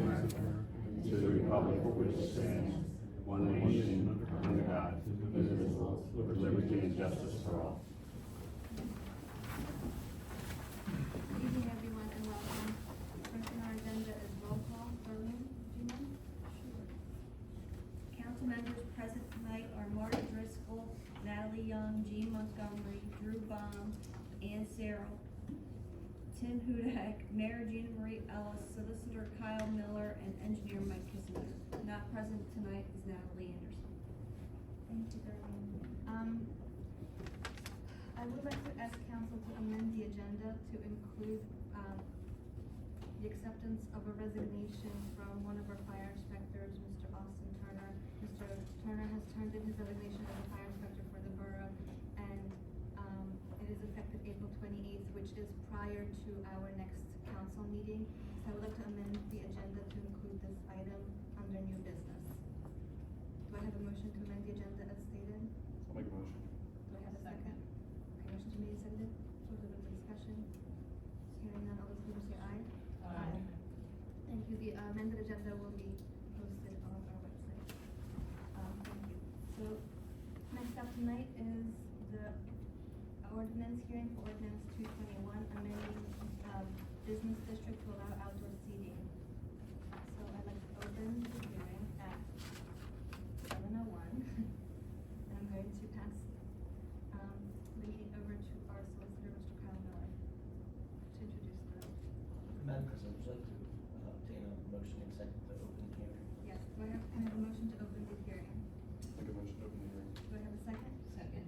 America, and to the republic for which it stands, one nation, under God, indivisible, with liberty and justice for all. Good evening, everyone, and welcome. First on our agenda is roll call. Darlene, do you mind? Sure. Council members present tonight are Marty Driscoll, Natalie Young, Jean Montgomery, Drew Baum, Ann Sarah, Tim Hudak, Mayor Gina Marie Ellis, Solicitor Kyle Miller, and Engineer Mike Kissinger. Not present tonight is Natalie Anderson. Thank you, Darlene. I would like to ask council to amend the agenda to include, the acceptance of a resignation from one of our fire inspectors, Mr. Austin Turner. Mr. Turner has turned in his resignation as a fire inspector for the borough, and, it is effective April 28th, which is prior to our next council meeting. So I would like to amend the agenda to include this item under new business. Do I have a motion to amend the agenda as stated? I'll make a motion. Do I have a second? Okay, motion's made and seconded. Further discussion? Hearing none, all those in favor say aye. Aye. Thank you. The amended agenda will be posted on our website. Thank you. So, next up tonight is the ordinance hearing for ordinance 221, amending, business district to allow outdoor seating. So I'd like to open the hearing at 7:01. And I'm going to pass, the meeting over to our solicitor, Mr. Kyle Miller, to introduce the. Madam President, would you like to obtain a motion and second to open the hearing? Yes, do I have a motion to open the hearing? Make a motion to open the hearing. Do I have a second? Second.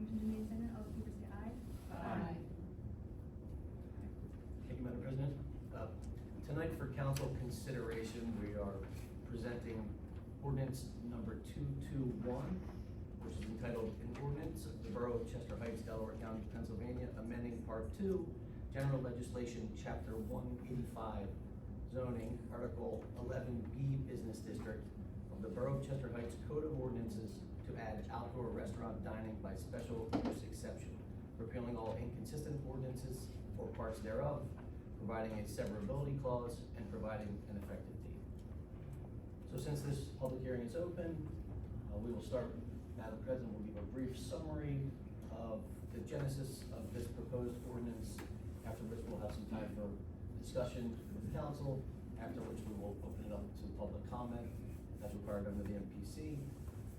Motion to made and seconded, all those in favor say aye. Aye. Thank you, Madam President. Tonight for council consideration, we are presenting ordinance number 221, which is entitled an ordinance of the Borough of Chester Heights, Delaware County, Pennsylvania, amending Part 2, General Legislation, Chapter 185, zoning, Article 11B Business District of the Borough of Chester Heights Code of Ordinances to add outdoor restaurant dining by special use exception, repealing all inconsistent ordinances or parts thereof, providing a severability clause, and providing an effective date. So since this public hearing is open, we will start. Madam President will give a brief summary of the genesis of this proposed ordinance, after which we'll have some time for discussion with the council, after which we will open it up to public comment as required under the MPC.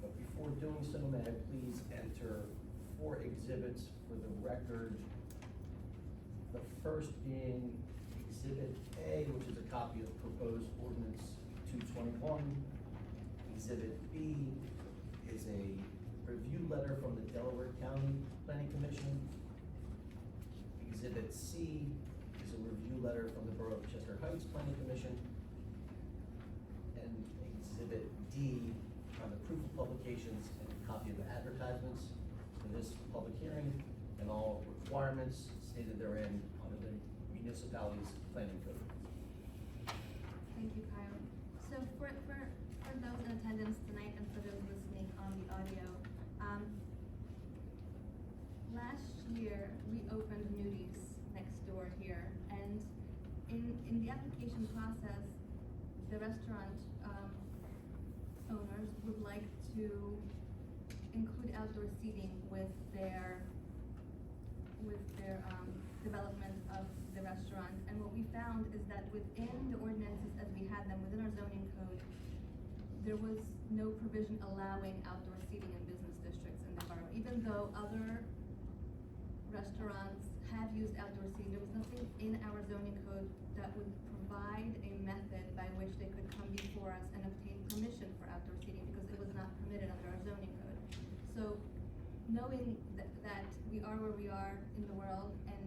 But before doing so, may I please enter 4 exhibits for the record. The first being Exhibit A, which is a copy of proposed ordinance 221. Exhibit B is a review letter from the Delaware County Planning Commission. Exhibit C is a review letter from the Borough of Chester Heights Planning Commission. And Exhibit D are the proof of publications and a copy of the advertisements for this public hearing and all requirements stated therein under the municipality's planning code. Thank you, Kyle. So for those in attendance tonight and for those listening on the audio, last year we opened Nudies next door here, and in the application process, the restaurant owners would like to include outdoor seating with their development of the restaurant. And what we found is that within the ordinances as we had them within our zoning code, there was no provision allowing outdoor seating in business districts in the borough. Even though other restaurants have used outdoor seating, there was nothing in our zoning code that would provide a method by which they could come before us and obtain permission for outdoor seating, because it was not permitted under our zoning code. So knowing that we are where we are in the world and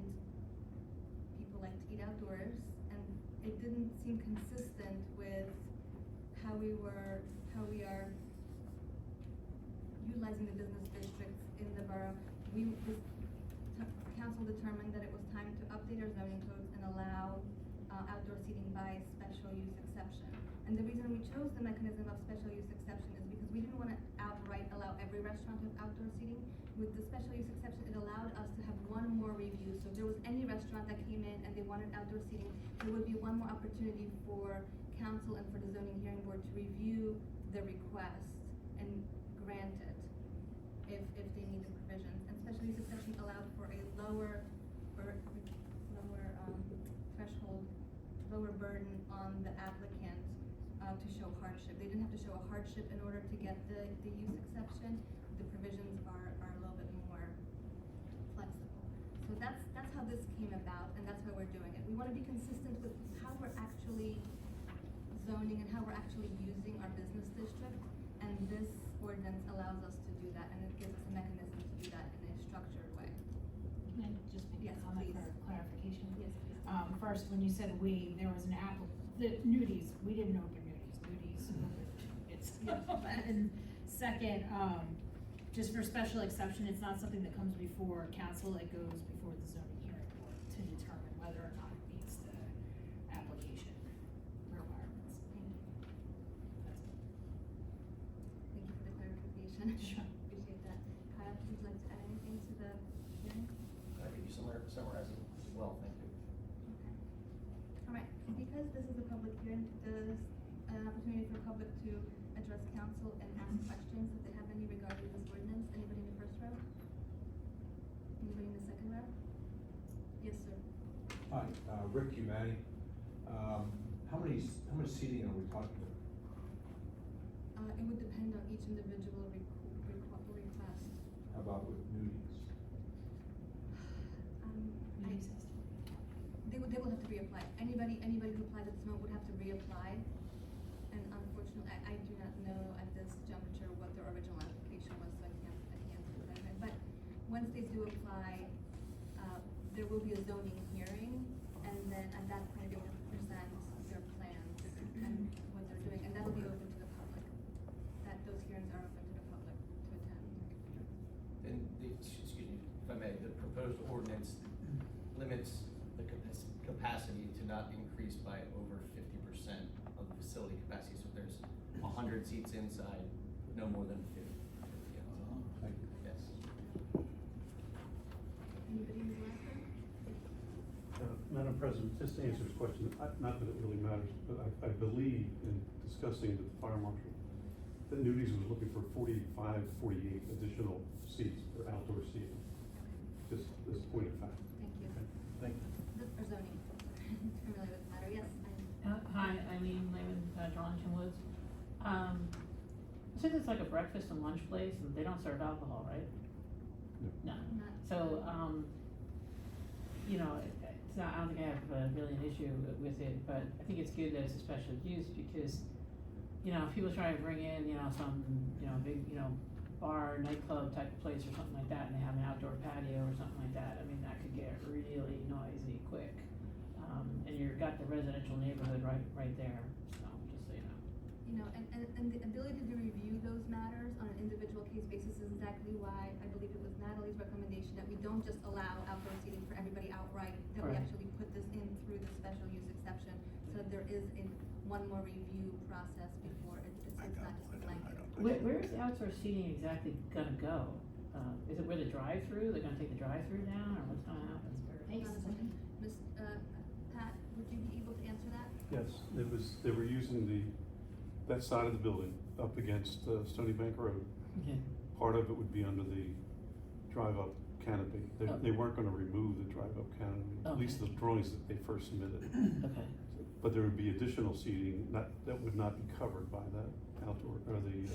people like to eat outdoors, and it didn't seem consistent with how we are utilizing the business districts in the borough, council determined that it was time to update our zoning codes and allow outdoor seating by special use exception. And the reason we chose the mechanism of special use exception is because we didn't want to outright allow every restaurant to have outdoor seating. With the special use exception, it allowed us to have one more review. So if there was any restaurant that came in and they wanted outdoor seating, there would be one more opportunity for council and for the zoning hearing board to review the request and grant it if they need the provisions. And special use exception allowed for a lower threshold, lower burden on the applicant to show hardship. They didn't have to show a hardship in order to get the use exception. The provisions are a little bit more flexible. So that's how this came about, and that's why we're doing it. We want to be consistent with how we're actually zoning and how we're actually using our business district, and this ordinance allows us to do that, and it gives us a mechanism to do that in a structured way. Can I just make Yes, a comment please. for clarification? Yes, please. First, when you said we, there was an the nudies, we didn't open nudies, it's, and second, just for special exception, it's not something that comes before council, it goes before the zoning hearing board to determine whether or not it meets the application requirements. That's it. Thank you for the clarification. Sure. Appreciate that. Kyle, would you like to add anything to the hearing? I think you summarized it well, thank you. Okay. All right, because this is a public hearing, does an opportunity for public to address council and ask questions if they have any regarding this ordinance? Anybody in the first row? Anybody in the second row? Yes, sir. Hi, Rick Humani. How much seating are we talking about? It would depend on each individual request. How about with nudies? Nudies has to- They will have to reapply. Anybody who applied at this moment would have to reapply. And unfortunately, I do not know at this juncture what their original application was, so I can't do that. But once they do apply, there will be a zoning hearing, and then at that point, they will have to present their plans and what they're doing, and that'll be open to the public. Those hearings are open to the public to attend. And excuse me, if I may, the proposed ordinance limits the capacity to not increase by over 50% of the facility capacity. So if there's 100 seats inside, no more than 50 outside. Thank you. Yes. Anybody in the last row? Madam President, just to answer this question, not that it really matters, but I believe in discussing with the fire marshal that Nudies was looking for 45, 48 additional seats for outdoor seating. Just as a point of fact. Thank you. Okay, thank you. Or zoning. Familiar with the matter, yes. Hi, Eileen Lehman, Darlington Woods. So it's like a breakfast and lunch place, and they don't serve alcohol, right? No. No. Not- So, it's not, I don't think I have really an issue with it, but I think it's good that it's a special use because, if people try to bring in, some, big, bar, nightclub type of place or something like that, and they have an outdoor patio or something like that, I mean, that could get really noisy quick. And you've got the residential neighborhood right there, so, just so you know. And the ability to review those matters on an individual case basis is exactly why I believe it was Natalie's recommendation that we don't just allow outdoor seating for everybody outright, that we Right. actually put this in through the special use exception, so that there is one more review process before it's not just a blanket. Where is the outdoor seating exactly gonna go? Is it where the drive-through, they're gonna take the drive-through down, or what's gonna happen? Ms. Pat, would you be able to answer that? Yes, they were using that side of the building up against Stony Bank Road. Okay. Part of it would be under the drive-up canopy. They weren't gonna remove the drive-up canopy, at least the drawings that they first submitted. Okay, But there would be additional seating that would not be covered by that outdoor, or the,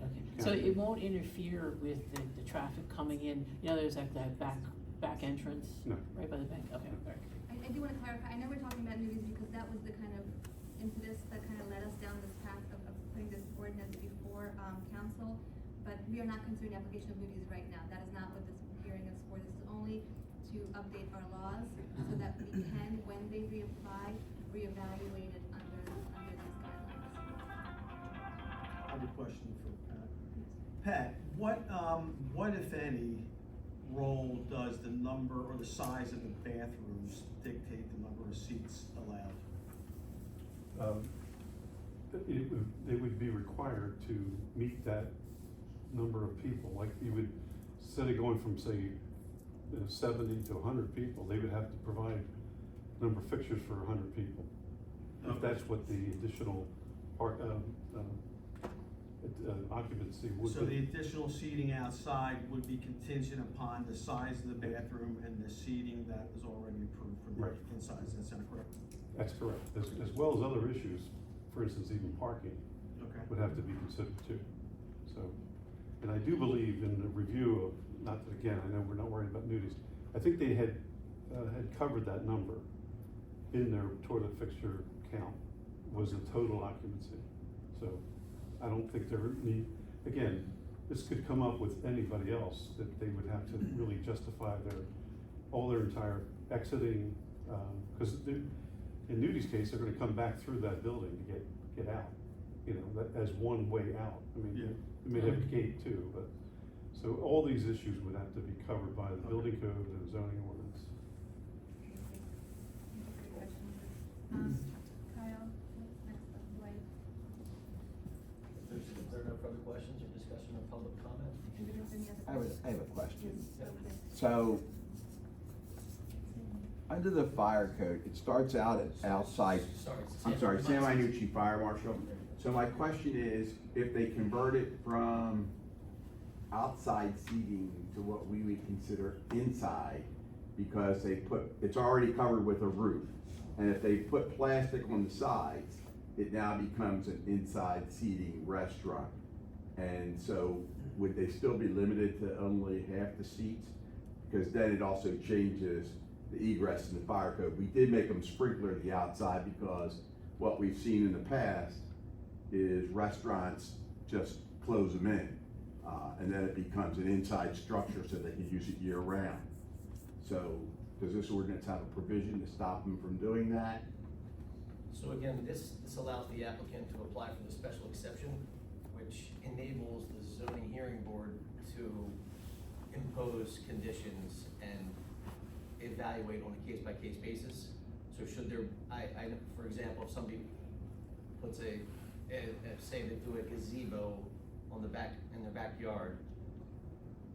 okay. So it won't interfere with the traffic coming in, there's like that back entrance? No. Right by the bank, okay, all right. I do wanna clarify, I know we're talking about nudies because that was the kind of impetus that kind of led us down this path of putting this ordinance before, council, but we are not considering the application of nudies right now, that is not what this hearing is for, this is only to update our laws, so that we can, when they reapply, reevaluate it under these guidelines. I have a question for Pat. Pat, what if any role does the number or the size of the bathrooms dictate the number of seats allowed? they would be required to meet that number of people. Like you would, instead of going from say 70 to 100 people, they would have to provide number of fixtures for 100 people. if that's what the additional part, occupancy would be. So the additional seating outside would be contingent upon the size of the bathroom and the seating that was already approved for the Right. inside, is that sound correct? That's correct, as well as other issues, for instance, even parking Okay. would have to be considered too. So, and I do believe in the review of, not that again, I know we're not worried about nudies, I think they had covered that number in their toilet fixture count, was the total occupancy. So, I don't think there need, again, this could come up with anybody else, that they would have to really justify all their entire exiting, cause in Nudi's case, they're gonna come back through that building to get out, you know, that, as one way out. I mean, Yeah. they may have a gate too, but, so all these issues would have to be covered by the building code and zoning ordinance. Thank you for your questions. Kyle, what's next on Dwight? If there are no further questions or discussion or public comment? Anybody have any other questions? I have a question. Okay. So, under the fire code, it starts out at outside, I'm sorry, Sam Iannucci, Fire Marshal. So my question is, if they convert it from outside seating to what we would consider inside, because they it's already covered with a roof, and if they put plastic on the sides, it now becomes an inside seating restaurant. And so, would they still be limited to only half the seats? Because then it also changes the egress in the fire code. We did make them sprinkler the outside, because what we've seen in the past is restaurants just close them in. And then it becomes an inside structure so they can use it year round. So, does this ordinance have a provision to stop them from doing that? So again, this allows the applicant to apply for the special exception, which enables the zoning hearing board to impose conditions and evaluate on a case-by-case basis. So should there, for example, if somebody puts say they do a gazebo on the back, in their backyard,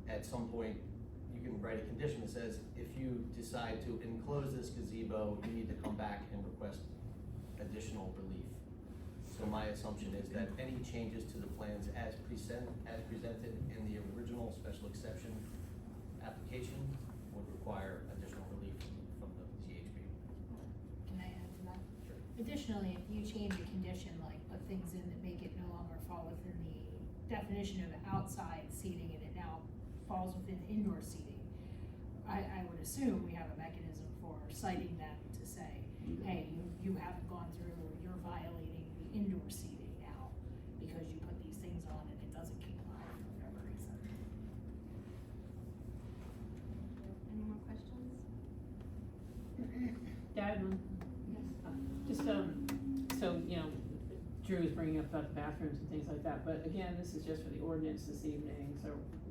at some point, you can write a condition that says, if you decide to enclose this gazebo, you need to come back and request additional relief. So my assumption is that any changes to the plans as presented in the original special exception application would require additional relief from the ZHB. Can I add to that? Sure. Additionally, if you change a condition, like put things in that make it no longer fall within the definition of outside seating and it now falls within indoor seating, I would assume we have a mechanism for citing them to say, hey, you haven't gone through, or you're violating the indoor seating now because you put these things on and it doesn't comply for whatever reason. Any more questions? Yeah, I have one. Just, so, you know, Drew was bringing up about the bathrooms and things like that, but again, this is just for the ordinance this evening, so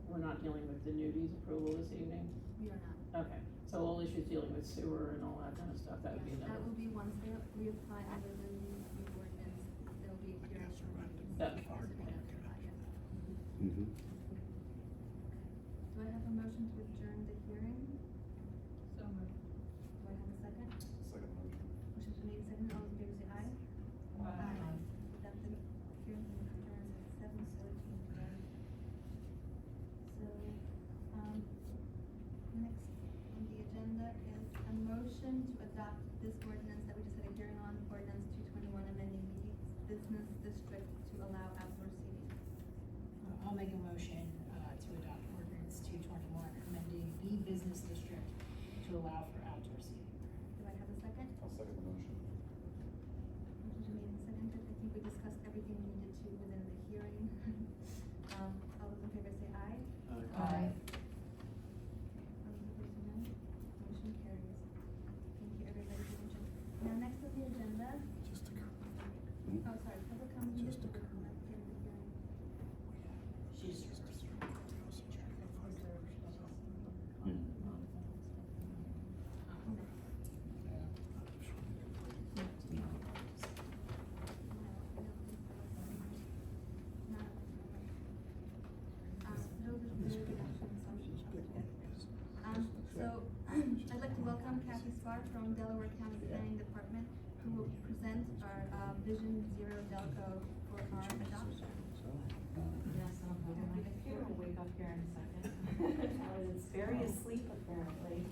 we're not dealing with the nudies approval this evening? We are not. Okay, so all issues dealing with sewer and all that kind of stuff, that would be Yes, another. that will be once they reapply under the new ordinance, there will be a hearing for meetings. Yeah. So they have to apply, yes. Mm-hmm. Do I have a motion to adjourn the hearing? So moved. Do I have a second? Second motion. Motion's been made, second, all those in favor say aye. Aye. That the hearing adjourns at 7:17 p.m. So, next on the agenda is a motion to adopt this ordinance that we just had a hearing on, ordinance 221, amending the business district to allow outdoor seating. I'll make a motion, to adopt ordinance 221, amending the business district to allow for outdoor seating. Do I have a second? I'll second the motion. Motion's been made and seconded. I think we discussed everything we needed to within the hearing. All those in favor say aye. Aye. All those opposed say no. Motion carries. Thank you, everybody, for your attention. Now, next on the agenda. Oh, sorry, public comment. Just Public comment during the hearing. So, I'd like to welcome Kathy Spar from Delaware County Planning Department, who will present our, Vision Zero Delco for our adoption. Yes, my computer will wake up here in a second. It's very asleep apparently.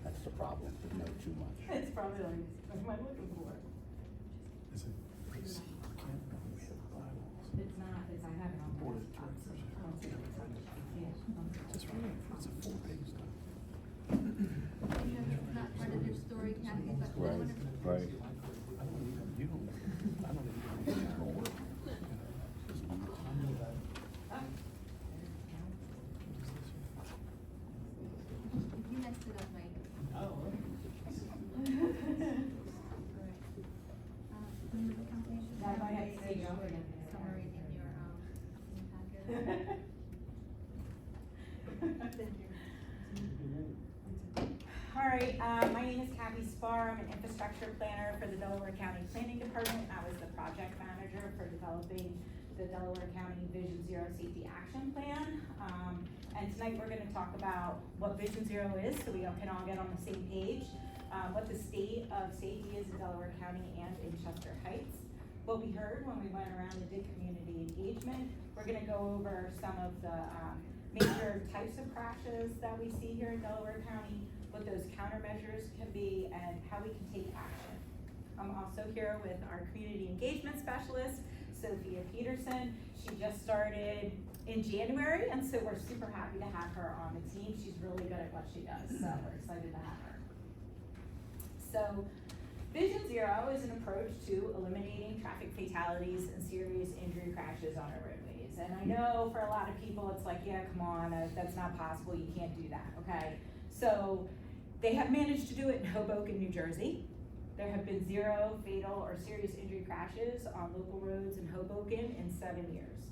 That's the problem, to know too much. It's probably like, what am I looking for? It's not, it's, I have it on my desktop, so I don't think it's on the, yeah. You know, it's not part of your story, Kathy, but I Right, wanna. right. You messed it up, Mike. Oh. Company I might have to say jump again. summary in your packet. Thank you. All right, my name is Kathy Spar. I'm an infrastructure planner for the Delaware County Planning Department. I was the project manager for developing the Delaware County Vision Zero Safety Action Plan. And tonight we're gonna talk about what Vision Zero is, so we can all get on the same page. What the state of safety is in Delaware County and in Chester Heights. What we heard when we went around and did community engagement. We're gonna go over some of the major types of crashes that we see here in Delaware County, what those countermeasures can be, and how we can take action. I'm also here with our community engagement specialist, Sophia Peterson. She just started in January, and so we're super happy to have her on the team. She's really good at what she does, so we're excited to have her. So, Vision Zero is an approach to eliminating traffic fatalities and serious injury crashes on our roadways. And I know for a lot of people, it's like, yeah, come on, that's not possible, you can't do that, okay? So, they have managed to do it in Hoboken, New Jersey. There have been 0 fatal or serious injury crashes on local roads in Hoboken in 7 years.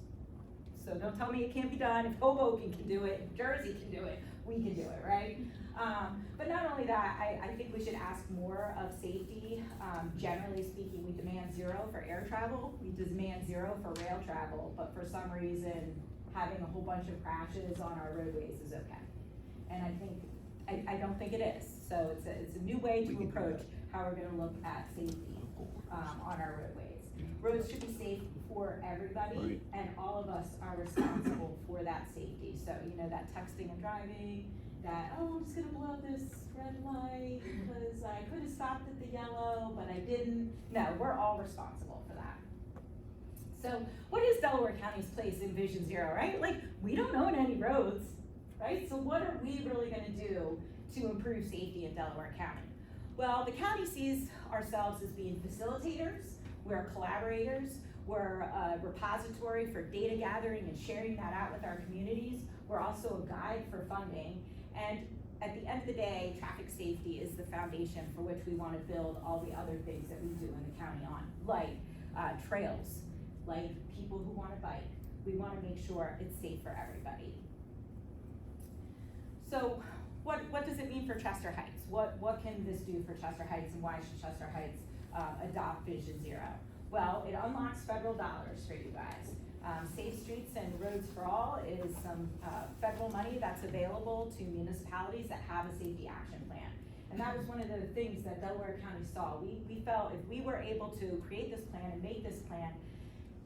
So don't tell me it can't be done. If Hoboken can do it, if Jersey can do it, we can do it, right? But not only that, I think we should ask more of safety. Generally speaking, we demand 0 for air travel. We demand 0 for rail travel, but for some reason, having a whole bunch of crashes on our roadways is okay. And I don't think it is. So it's a new way to approach how we're gonna look at safety on our roadways. Roads should be safe for everybody, Right. and all of us are responsible for that safety. So, you know, that texting and driving, that, oh, I'm just gonna blow this red light because I could have stopped at the yellow, but I didn't. No, we're all responsible for that. So, what is Delaware County's place in Vision Zero, right? Like, we don't own any roads, right? So what are we really gonna do to improve safety in Delaware County? Well, the county sees ourselves as being facilitators, we're collaborators, we're a repository for data gathering and sharing that out with our communities. We're also a guide for funding. And at the end of the day, traffic safety is the foundation for which we wanna build all the other things that we do in the county on, like trails, like people who wanna bike. We wanna make sure it's safe for everybody. So what does it mean for Chester Heights? What can this do for Chester Heights, and why should Chester Heights adopt Vision Zero? Well, it unlocks federal dollars for you guys. Safe Streets and Roads for All is some federal money that's available to municipalities that have a safety action plan. And that was one of the things that Delaware County saw. We felt if we were able to create this plan and make this plan,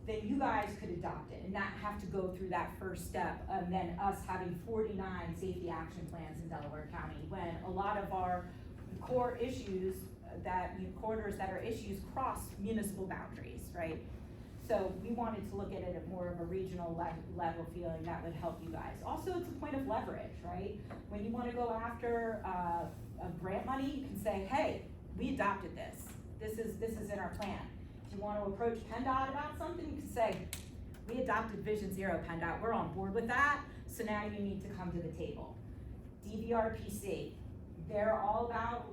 then you guys could adopt it and not have to go through that first step, and then us having 49 safety action plans in Delaware County, when a lot of our core issues corridors that are issues cross municipal boundaries, right? So we wanted to look at it at more of a regional level feeling that would help you guys. Also, it's a point of leverage, right? When you wanna go after a grant money, you can say, hey, we adopted this. This is in our plan. If you wanna approach PennDOT about something, you can say, we adopted Vision Zero, PennDOT, we're on board with that, so now you need to come to the table. DVRPC, they're all about,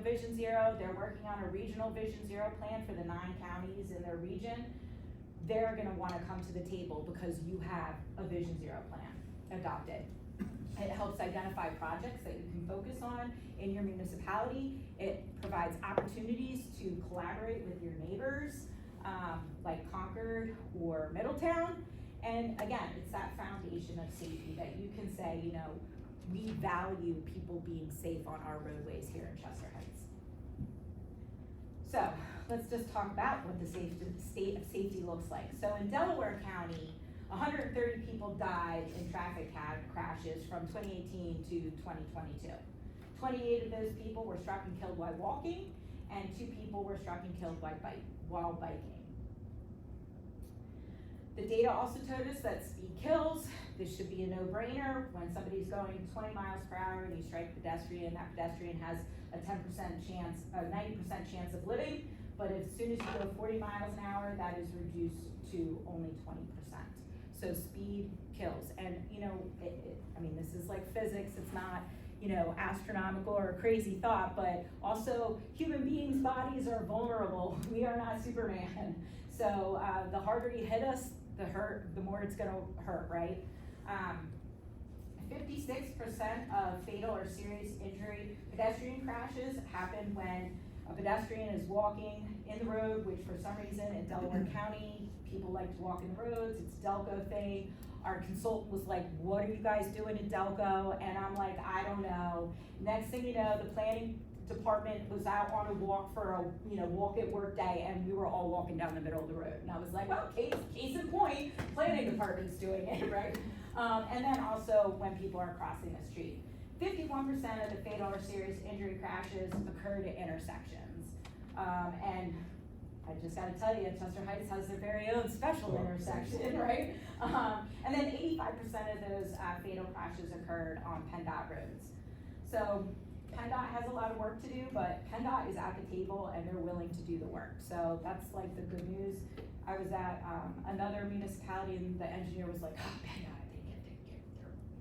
Vision Zero. They're working on a regional Vision Zero plan for the 9 counties in their region. They're gonna wanna come to the table because you have a Vision Zero plan adopted. It helps identify projects that you can focus on in your municipality. It provides opportunities to collaborate with your neighbors, like Concord or Middletown. And again, it's that foundation of safety that you can say, you know, we value people being safe on our roadways here in Chester Heights. So let's just talk about what the state of safety looks like. So in Delaware County, 130 people died in traffic crashes from 2018 to 2022. 28 of those people were struck and killed while walking, and 2 people were struck and killed while biking. The data also told us that speed kills. This should be a no-brainer. When somebody's going 20 miles per hour and you strike a pedestrian, that pedestrian has a 10% chance, a 90% chance of living. But as soon as you go 40 miles an hour, that is reduced to only 20%. So speed kills. And you know, I mean, this is like physics. It's not, you know, astronomical or a crazy thought, but also human beings' bodies are vulnerable. We are not Superman. So the harder you hit us, the more it's gonna hurt, right? 56% of fatal or serious injury pedestrian crashes happen when a pedestrian is walking in the road, which for some reason in Delaware County, people like to walk in the roads. It's a Delco thing. Our consultant was like, what are you guys doing in Delco? And I'm like, I don't know. Next thing you know, the planning department was out on a walk for a, you know, walk at work day, and we were all walking down the middle of the road. And I was like, well, case in point, planning department's doing it, right? And then also when people are crossing the street. 51% of the fatal or serious injury crashes occurred at intersections. And I just gotta tell you, Chester Heights has their very own special intersection, right? And then 85% of those fatal crashes occurred on PennDOT roads. So PennDOT has a lot of work to do, but PennDOT is at the table and they're willing to do the work. So that's like the good news. I was at another municipality and the engineer was like, oh, PennDOT,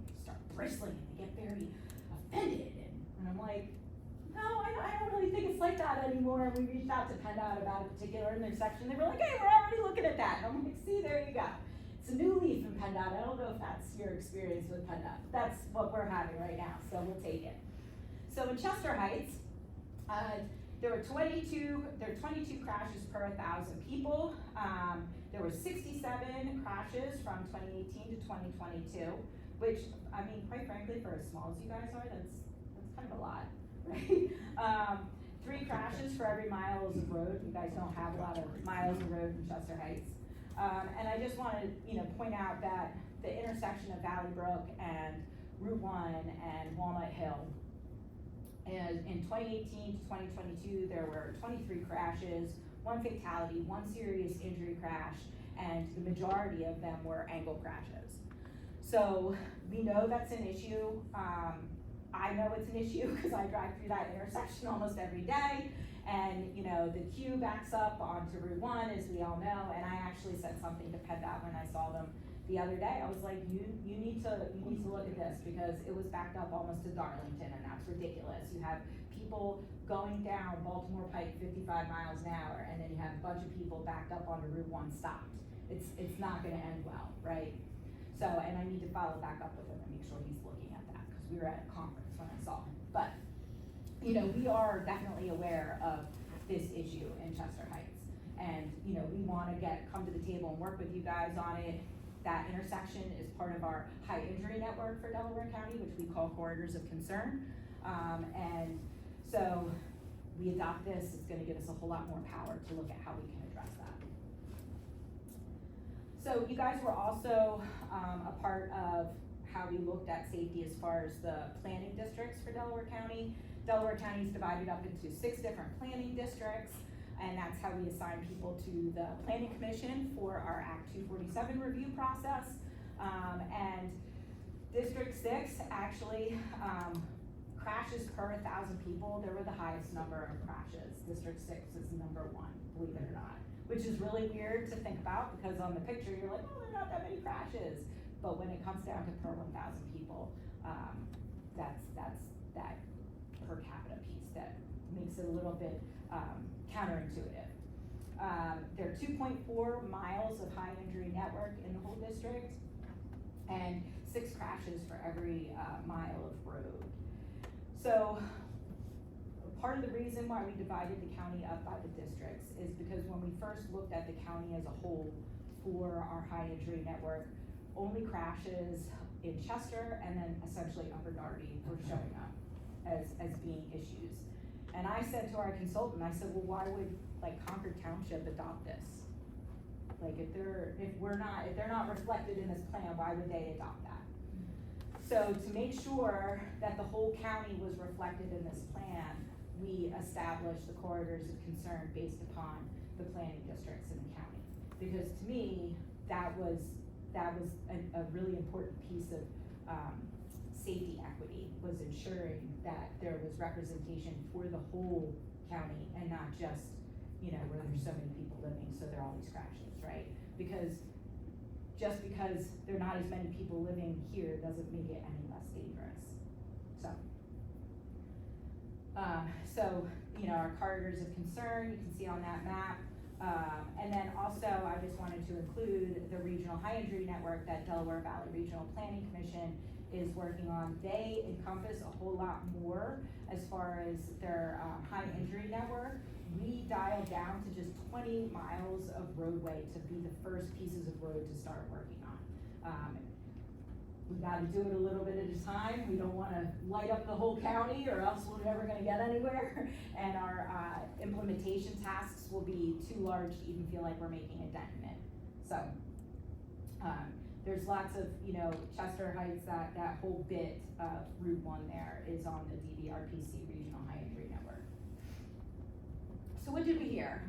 they start bristling and they get very offended. And I'm like, no, I don't really think it's like that anymore. And we reached out to PennDOT about a particular intersection. They were like, hey, we're already looking at that. And I'm like, see, there you go. It's a new leaf in PennDOT. I don't know if that's your experience with PennDOT. That's what we're having right now, so we'll take it. So in Chester Heights, there were 22 crashes per 1,000 people. There were 67 crashes from 2018 to 2022, which, I mean, quite frankly, for as small as you guys are, that's kind of a lot, right? 3 crashes for every mile of road. You guys don't have a lot of miles of road in Chester Heights. And I just want to, you know, point out that the intersection of Valley Brook and Route 1 and Walnut Hill, and in 2018 to 2022, there were 23 crashes, 1 fatality, 1 serious injury crash, and the majority of them were angle crashes. So we know that's an issue. I know it's an issue because I drive through that intersection almost every day. And you know, the queue backs up onto Route 1, as we all know, and I actually said something to PennDOT when I saw them the other day. I was like, you need to look at this, because it was backed up almost to Darlington, and that's ridiculous. You have people going down Baltimore Pike 55 miles an hour, and then you have a bunch of people backed up onto Route 1 stopped. It's not gonna end well, right? So, and I need to follow back up with him and make sure he's looking at that, because we were at a conference when I saw him. But, you know, we are definitely aware of this issue in Chester Heights. And, you know, we wanna come to the table and work with you guys on it. That intersection is part of our high injury network for Delaware County, which we call corridors of concern. And so we adopt this, it's gonna give us a whole lot more power to look at how we can address that. So you guys were also a part of how we looked at safety as far as the planning districts for Delaware County. Delaware County is divided up into 6 different planning districts. And that's how we assign people to the Planning Commission for our Act 247 review process. And District 6 actually, crashes per 1,000 people, there were the highest number of crashes. District 6 is number 1, believe it or not, which is really weird to think about, because on the picture you're like, oh, there are not that many crashes. But when it comes down to per 1,000 people, that's that per capita piece that makes it a little bit counterintuitive. There are 2.4 miles of high injury network in the whole district, and 6 crashes for every mile of road. So part of the reason why we divided the county up by the districts is because when we first looked at the county as a whole for our high injury network, only crashes in Chester and then essentially Upper Darby were showing up as being issues. And I said to our consultant, I said, well, why would like Concord Township adopt this? Like if they're not reflected in this plan, why would they adopt that? So to make sure that the whole county was reflected in this plan, we established the corridors of concern based upon the planning districts in the county. Because to me, that was a really important piece of safety equity, was ensuring that there was representation for the whole county and not just, where there's so many people living, so there are all these crashes, right? Because just because there are not as many people living here doesn't make it any less dangerous. So, our corridors of concern, you can see on that map. And then also, I just wanted to include the regional high injury network that Delaware Valley Regional Planning Commission is working on. They encompass a whole lot more as far as their high injury network. We dialed down to just 20 miles of roadway to be the first pieces of road to start working on. We gotta do it a little bit at a time. We don't wanna light up the whole county or else we're never gonna get anywhere. And our implementation tasks will be too large to even feel like we're making a dent in it. So, there's lots of, Chester Heights, that whole bit of Route 1 there is on the DVRPC Regional High Injury Network. So what did we hear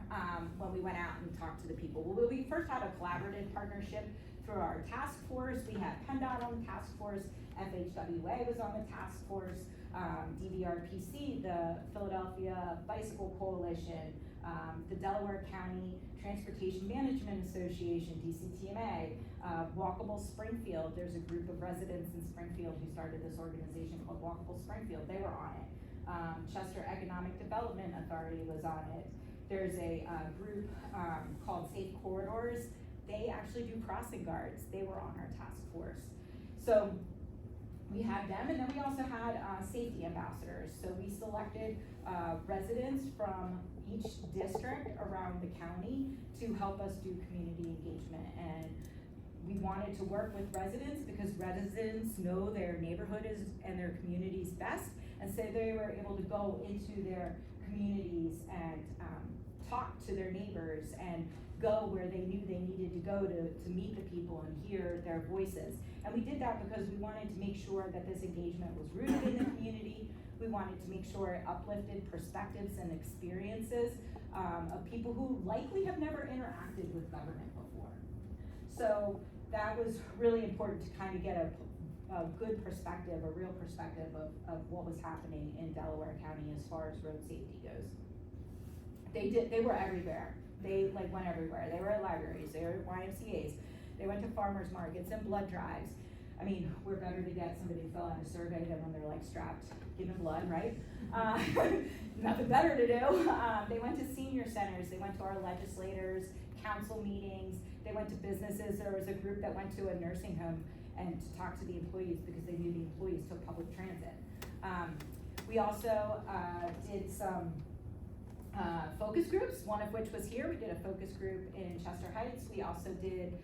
when we went out and talked to the people? Well, we first had a collaborative partnership through our task force. We had PennDOT on the task force, FHWA was on the task force, DVRPC, the Philadelphia Bicycle Coalition, the Delaware County Transportation Management Association, DCTMA, Walkable Springfield. There's a group of residents in Springfield who started this organization called Walkable Springfield. They were on it. Chester Economic Development Authority was on it. There's a group called Safe Corridors. They actually do crossing guards. They were on our task force. So we had them, and then we also had safety ambassadors. So we selected residents from each district around the county to help us do community engagement. And we wanted to work with residents because residents know their neighborhood and their communities best. And so they were able to go into their communities and talk to their neighbors and go where they knew they needed to go to meet the people and hear their voices. And we did that because we wanted to make sure that this engagement was rooted in the community. We wanted to make sure it uplifted perspectives and experiences of people who likely have never interacted with government before. So that was really important to kind of get a good perspective, a real perspective of what was happening in Delaware County as far as road safety goes. They were everywhere. They went everywhere. They were at libraries, they were at YMCA's, they went to farmers markets and blood drives. I mean, we're better to get somebody to fill out a survey than when they're strapped, giving blood, right? Nothing better to do. They went to senior centers, they went to our legislators, council meetings, they went to businesses. There was a group that went to a nursing home and to talk to the employees because they knew the employees took public transit. We also did some focus groups, one of which was here. We did a focus group in Chester Heights. We also did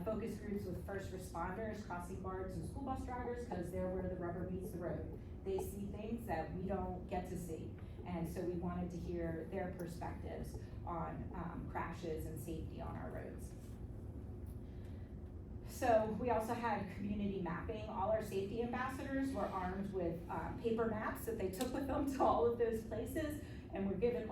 focus groups with first responders, crossing guards, and school bus drivers because they're where the rubber meets the road. They see things that we don't get to see. And so we wanted to hear their perspectives on crashes and safety on our roads. So we also had community mapping. All our safety ambassadors were armed with paper maps that they took with them to all of those places, and were given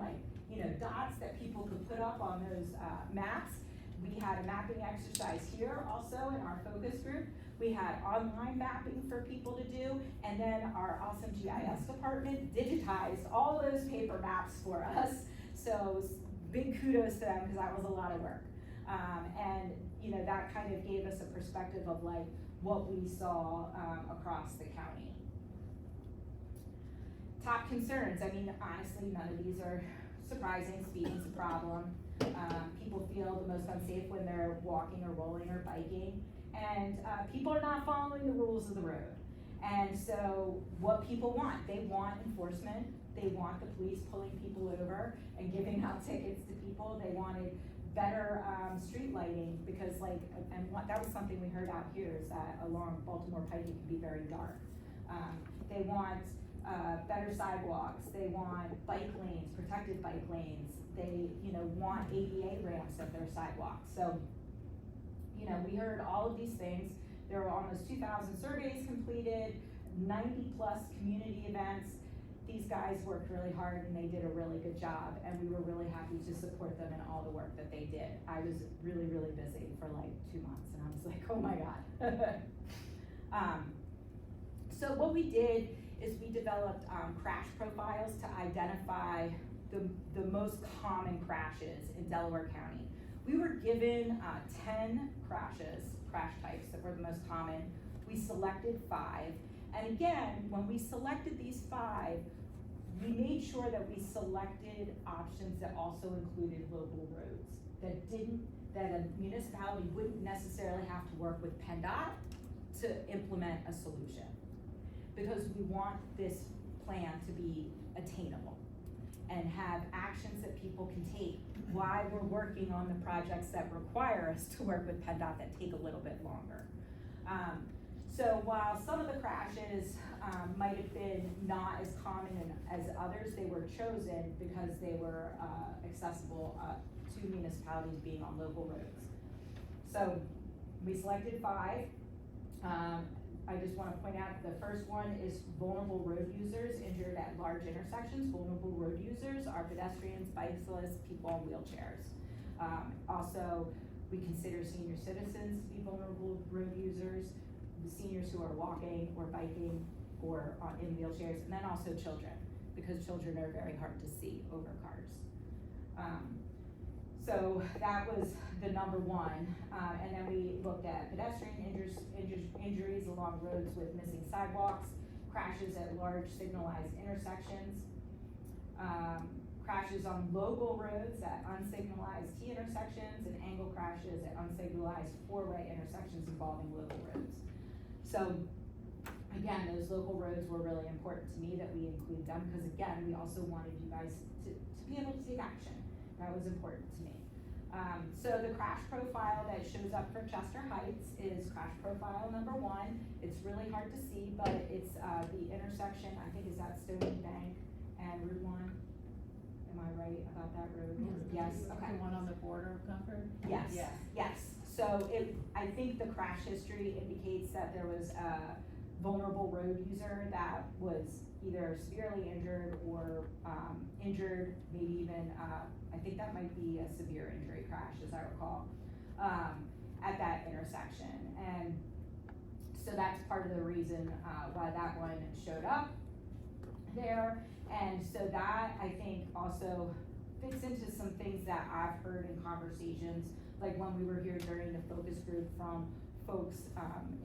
dots that people could put up on those maps. We had a mapping exercise here also in our focus group. We had online mapping for people to do, and then our awesome GIS department digitized all those paper maps for us. So big kudos to them because that was a lot of work. And that kind of gave us a perspective of what we saw across the county. Top concerns, I mean, honestly, none of these are surprising. Speeding's a problem. People feel the most unsafe when they're walking or rolling or biking. And, people are not following the rules of the road. And so what people want, they want enforcement, they want the police pulling people over and giving out tickets to people, they wanted better, street lighting, because like, that was something we heard out here, is that along Baltimore Pike, it can be very dark. They want, better sidewalks, they want bike lanes, protected bike lanes, they, want ADA ramps at their sidewalks, so, we heard all of these things. There were almost 2,000 surveys completed, 90+ community events. These guys worked really hard and they did a really good job, and we were really happy to support them in all the work that they did. I was really, really busy for like 2 months, and I was like, oh my God. So what we did is we developed crash profiles to identify the most common crashes in Delaware County. We were given 10 crash types that were the most common. We selected 5. And again, when we selected these 5, we made sure that we selected options that also included local roads, that a municipality wouldn't necessarily have to work with PennDOT to implement a solution. Because we want this plan to be attainable and have actions that people can take while we're working on the projects that require us to work with PennDOT that take a little bit longer. So while some of the crashes might have been not as common as others, they were chosen because they were accessible to municipalities being on local roads. So we selected 5. I just want to point out the first one is vulnerable road users injured at large intersections. Vulnerable road users are pedestrians, bicyclists, people on wheelchairs. Also, we consider senior citizens to be vulnerable road users, the seniors who are walking or biking or in wheelchairs, and then also children, because children are very hard to see over cars. So that was the number 1, and then we looked at pedestrian injuries along roads with missing sidewalks, crashes at large signalized intersections, crashes on local roads at unsignalized T intersections, and angle crashes at unsignalized 4-way intersections involving local roads. So again, those local roads were really important to me that we include them, because again, we also wanted you guys to be able to take action. That was important to me. So the crash profile that shows up for Chester Heights is crash profile number 1. It's really hard to see, but it's the intersection, I think is at Stony Bank and Route 1. Am I right about that road? Yes, okay. The one on the border of Concord? Yes, Yeah. yes. So I think the crash history indicates that there was a vulnerable road user that was either severely injured or injured, maybe even, I think that might be a severe injury crash, as I recall, at that intersection. And so that's part of the reason why that one showed up there. And so that, I think, also fits into some things that I've heard in conversations, like when we were here during the focus group from folks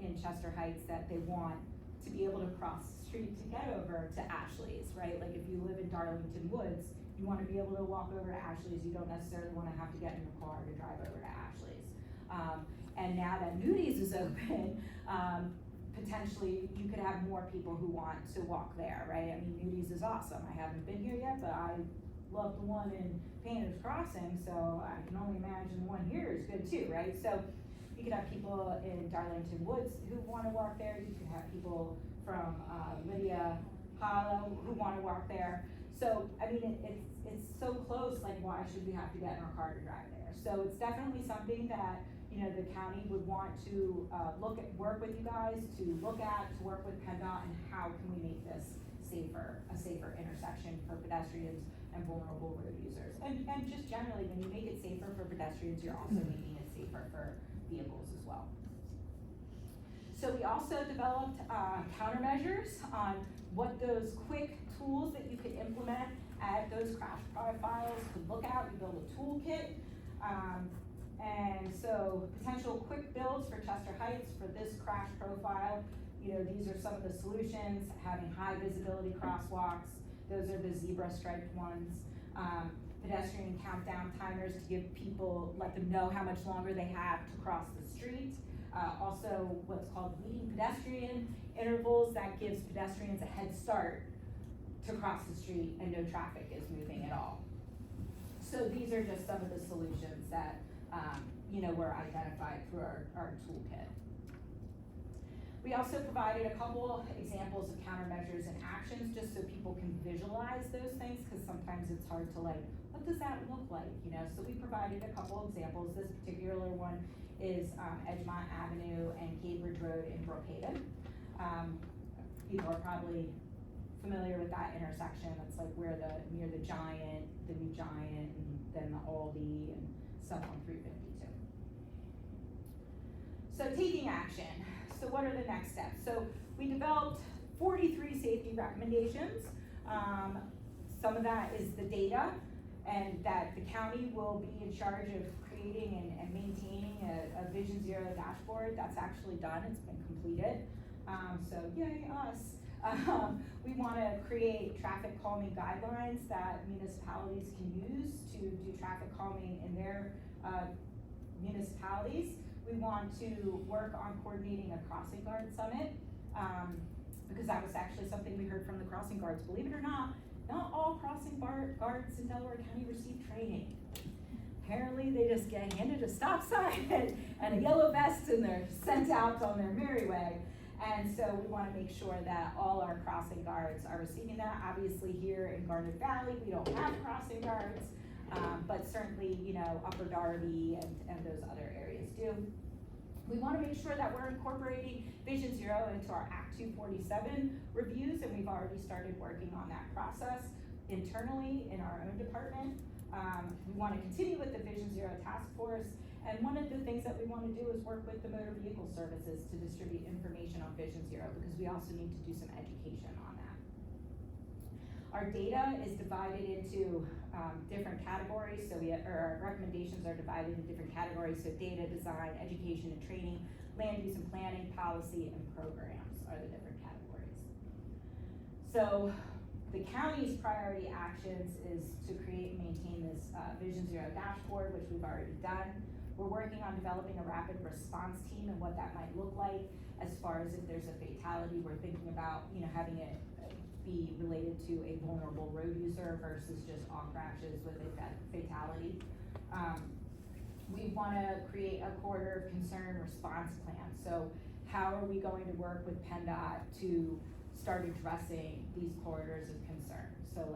in Chester Heights, that they want to be able to cross the street to get over to Ashley's, right? Like if you live in Darlington Woods, you want to be able to walk over to Ashley's. You don't necessarily want to have to get in your car to drive over to Ashley's. And now that Nudies is open, potentially you could have more people who want to walk there, right? I mean, Nudies is awesome. I haven't been here yet, but I love the one in Painter's Crossing, so I can only imagine the one here is good too, right? So you could have people in Darlington Woods who want to walk there. You could have people from Lydia Hollow who want to walk there. So, I mean, it's so close, like why should we have to get in our car to drive there? So it's definitely something that, the county would want to work with you guys to look at, to work with PennDOT, and how can we make this a safer intersection for pedestrians and vulnerable road users. And just generally, when you make it safer for pedestrians, you're also making it safer for vehicles as well. So we also developed countermeasures on what those quick tools that you could implement at those crash profiles could look at. We built a toolkit. And so potential quick builds for Chester Heights for this crash profile. These are some of the solutions: having high visibility crosswalks. Those are the zebra striped ones. Pedestrian countdown timers to give people, let them know how much longer they have to cross the street. Also what's called leading pedestrian intervals, that gives pedestrians a head start to cross the street and no traffic is moving at all. So these are just some of the solutions that, were identified through our toolkit. We also provided a couple examples of countermeasures and actions, just so people can visualize those things, because sometimes it's hard to what does that look like, So we provided a couple examples. This particular one is Edgemont Avenue and Cambridge Road in Brookhaven. People are probably familiar with that intersection. It's like where near the Giant, the new Giant, and then the Aldi and stuff on 352. So taking action. So what are the next steps? So we developed 43 safety recommendations. Some of that is the data, and that the county will be in charge of creating and maintaining a Vision Zero dashboard. That's actually done, it's been completed. So yay us. We wanna create traffic calming guidelines that municipalities can use to do traffic calming in their municipalities. We want to work on coordinating a crossing guard summit, because that was actually something we heard from the crossing guards. Believe it or not all crossing guards in Delaware County receive training. Apparently they just get handed a stop sign and a yellow vest and they're sent out on their merry way. And so we wanna make sure that all our crossing guards are receiving that. Obviously here in Garnet Valley, we don't have crossing guards, but certainly, Upper Darby and those other areas do. We wanna make sure that we're incorporating Vision Zero into our Act 247 reviews, and we've already started working on that process internally in our own department. We wanna continue with the Vision Zero task force, and one of the things that we wanna do is work with the motor vehicle services to distribute information on Vision Zero, because we also need to do some education on that. Our data is divided into different categories, so our recommendations are divided into different categories, so data, design, education and training, land use and planning, policy, and programs are the different categories. So the county's priority actions is to create and maintain this Vision Zero dashboard, which we've already done. We're working on developing a rapid response team and what that might look like. As far as if there's a fatality, we're thinking about having it be related to a vulnerable road user versus just all crashes with a fatality. We wanna create a corridor of concern response plan. So how are we going to work with PennDOT to start addressing these corridors of concern? So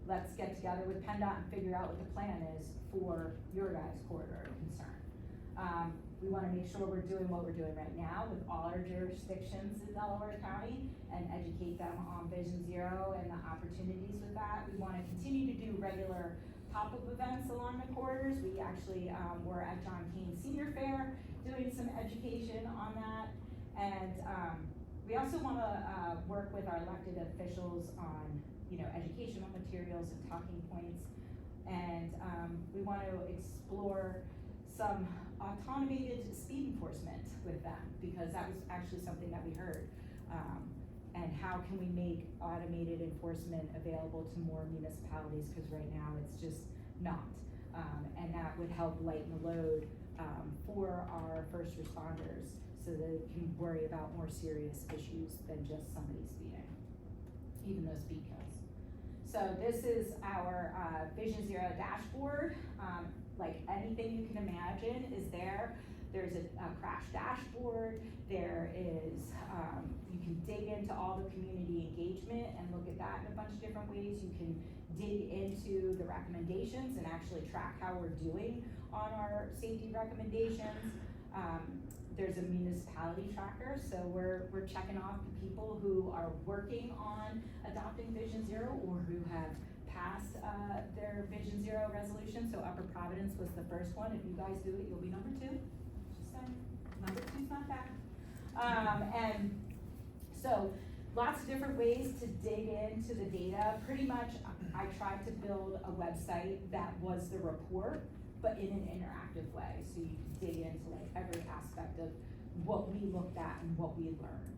let's get together with PennDOT and figure out what the plan is for your guys' corridor of concern. We wanna make sure we're doing what we're doing right now with all our jurisdictions in Delaware County and educate them on Vision Zero and the opportunities with that. We wanna continue to do regular pop-up events along the corridors. We actually were at John Kane Senior Fair doing some education on that. And we also wanna work with our elected officials on educational materials and talking points. And we want to explore some automated speed enforcement with them, because that was actually something that we heard. And how can we make automated enforcement available to more municipalities, because right now it's just not. And that would help lighten the load for our first responders, so they can worry about more serious issues than just somebody speeding, even though speed kills. So this is our Vision Zero dashboard. Like anything you can imagine is there. There's a crash dashboard. There is, you can dig into all the community engagement and look at that in a bunch of different ways. You can dig into the recommendations and actually track how we're doing on our safety recommendations. There's a municipality tracker, so we're checking off the people who are working on adopting Vision Zero or who have passed their Vision Zero resolution. So Upper Providence was the first one. If you guys do it, you'll be number 2. Just saying, number 2's not bad. And so lots of different ways to dig into the data. Pretty much, I tried to build a website that was the report, but in an interactive way, so you can dig into every aspect of what we looked at and what we learned.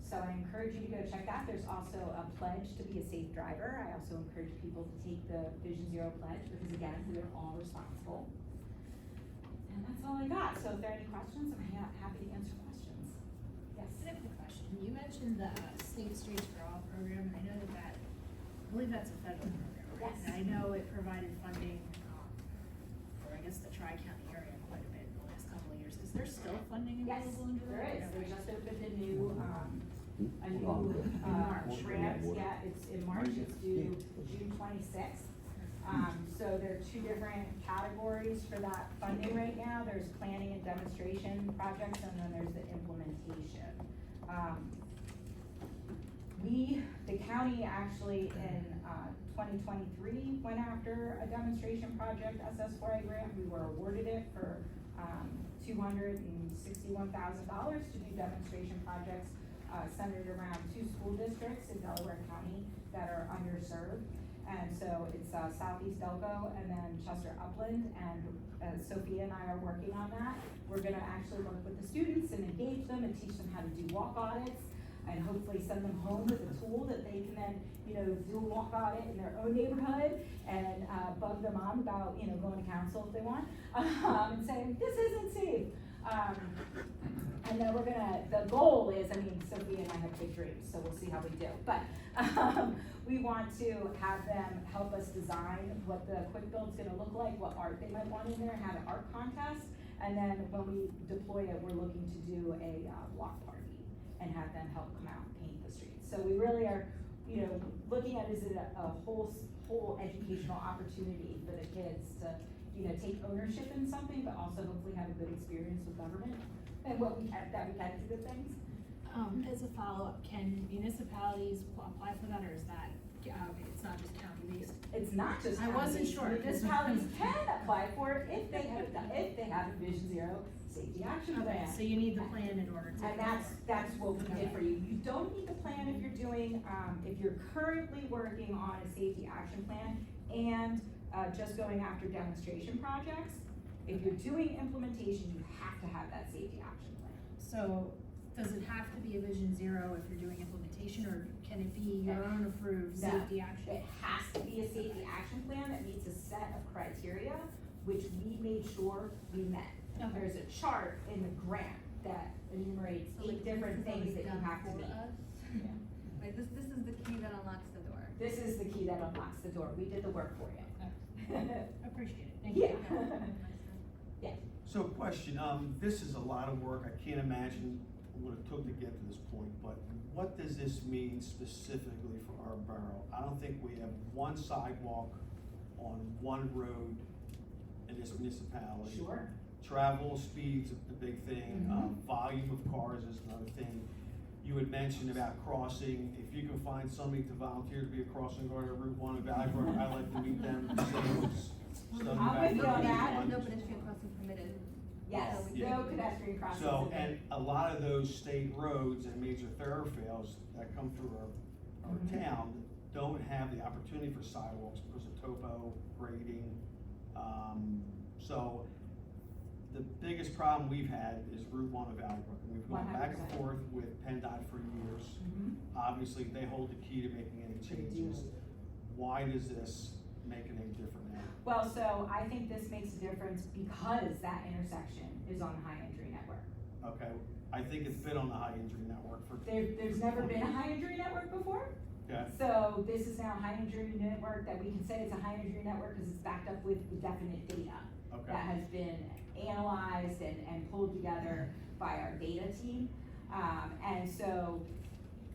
So I encourage you to go check that. There's also a pledge to be a safe driver. I also encourage people to take the Vision Zero pledge, because again, we are all responsible. And that's all I got, so if there are any questions, I'm happy to answer questions. Yes? I have a question. You mentioned the State Streets for All program, and I know that, I believe that's a federal program, right? Yes. And I know it provided funding, for, I guess, the Tri-County area quite a bit in the last couple of years. Is there still funding Yes, available under there that? is, they just opened a new March. grant, yeah, it's in March, it's due June 26th. So there are two different categories for that funding right now, there's planning and demonstration projects, and then there's the implementation. The county actually in, 2023 went after a demonstration project, SS4A grant, we were awarded it for, $261,000 to do demonstration projects, centered around 2 school districts in Delaware County that are underserved. And so it's Southeast Delco and then Chester Upland, and Sophia and I are working on that. We're gonna actually work with the students and engage them and teach them how to do walk audits, and hopefully send them home with a tool that they can then, do a walk audit in their own neighborhood, and bug their mom about, going to council if they want, and saying, this isn't safe. And then the goal is, Sophia and I have big dreams, so we'll see how we do. But we want to have them help us design what the quick build's gonna look like, what art they might want in there, have an art contest. And then when we deploy it, we're looking to do a block party and have them help come out and paint the streets. So we really are, looking at it as a whole educational opportunity for the kids to, take ownership in something, but also hopefully have a good experience with government and that we can do good things. As a follow-up, can municipalities apply for that, or is that, it's not just county-based? It's not just. I wasn't county-based. sure. Municipalities can apply for it if they have a Vision Zero safety action Okay, plan. so you need the plan in order to. And that's what we did for you. You don't need the plan if you're doing, if you're currently working on a safety action plan and, just going after demonstration projects. If you're doing implementation, you have to have that safety action plan. So, does it have to be a Vision Zero if you're doing implementation, or can it be your own approved No, safety action? It has to be a safety action plan that meets a set of criteria, which we made sure we met. Okay. There's a chart in the grant that enumerates So, 8 different things that you have to meet. Yeah. Like, this is the key that unlocks the door. This is the key that unlocks the door. We did the work for you. Appreciate it, thank you. Yeah. Yeah. So question, this is a lot of work, I can't imagine what it took to get to this point, but what does this mean specifically for our borough? I don't think we have one sidewalk on one road in this municipality. Sure. Travel speed's the big thing, volume of cars is another thing. You had mentioned about crossing, if you can find somebody to volunteer to be a crossing guard at Route 1 in Valley Brook, I'd like to meet them, and see what's studying I'm back with you there. on that. No pedestrian crossing permitted. Yes, So we Yeah. no pedestrian crossings. So, in there. and a lot of those state roads and major thoroughfares that come through our Mhm. town don't have the opportunity for sidewalks because of topo, grading. So the biggest problem we've had is Route 1 of Valley Brook. And we've gone back and 100%. forth with PennDOT for years. Mhm. Obviously, they hold the key to making any changes. Why does this make it any different now? Well, so I think this makes a difference because that intersection is on the high injury network. Okay, I think it's been on the high injury network for. There's never been a high injury network before. Okay. So this is now a high injury network that we can say it's a high injury network because it's backed up with definite data. Okay. That has been analyzed and pulled together by our data team. And so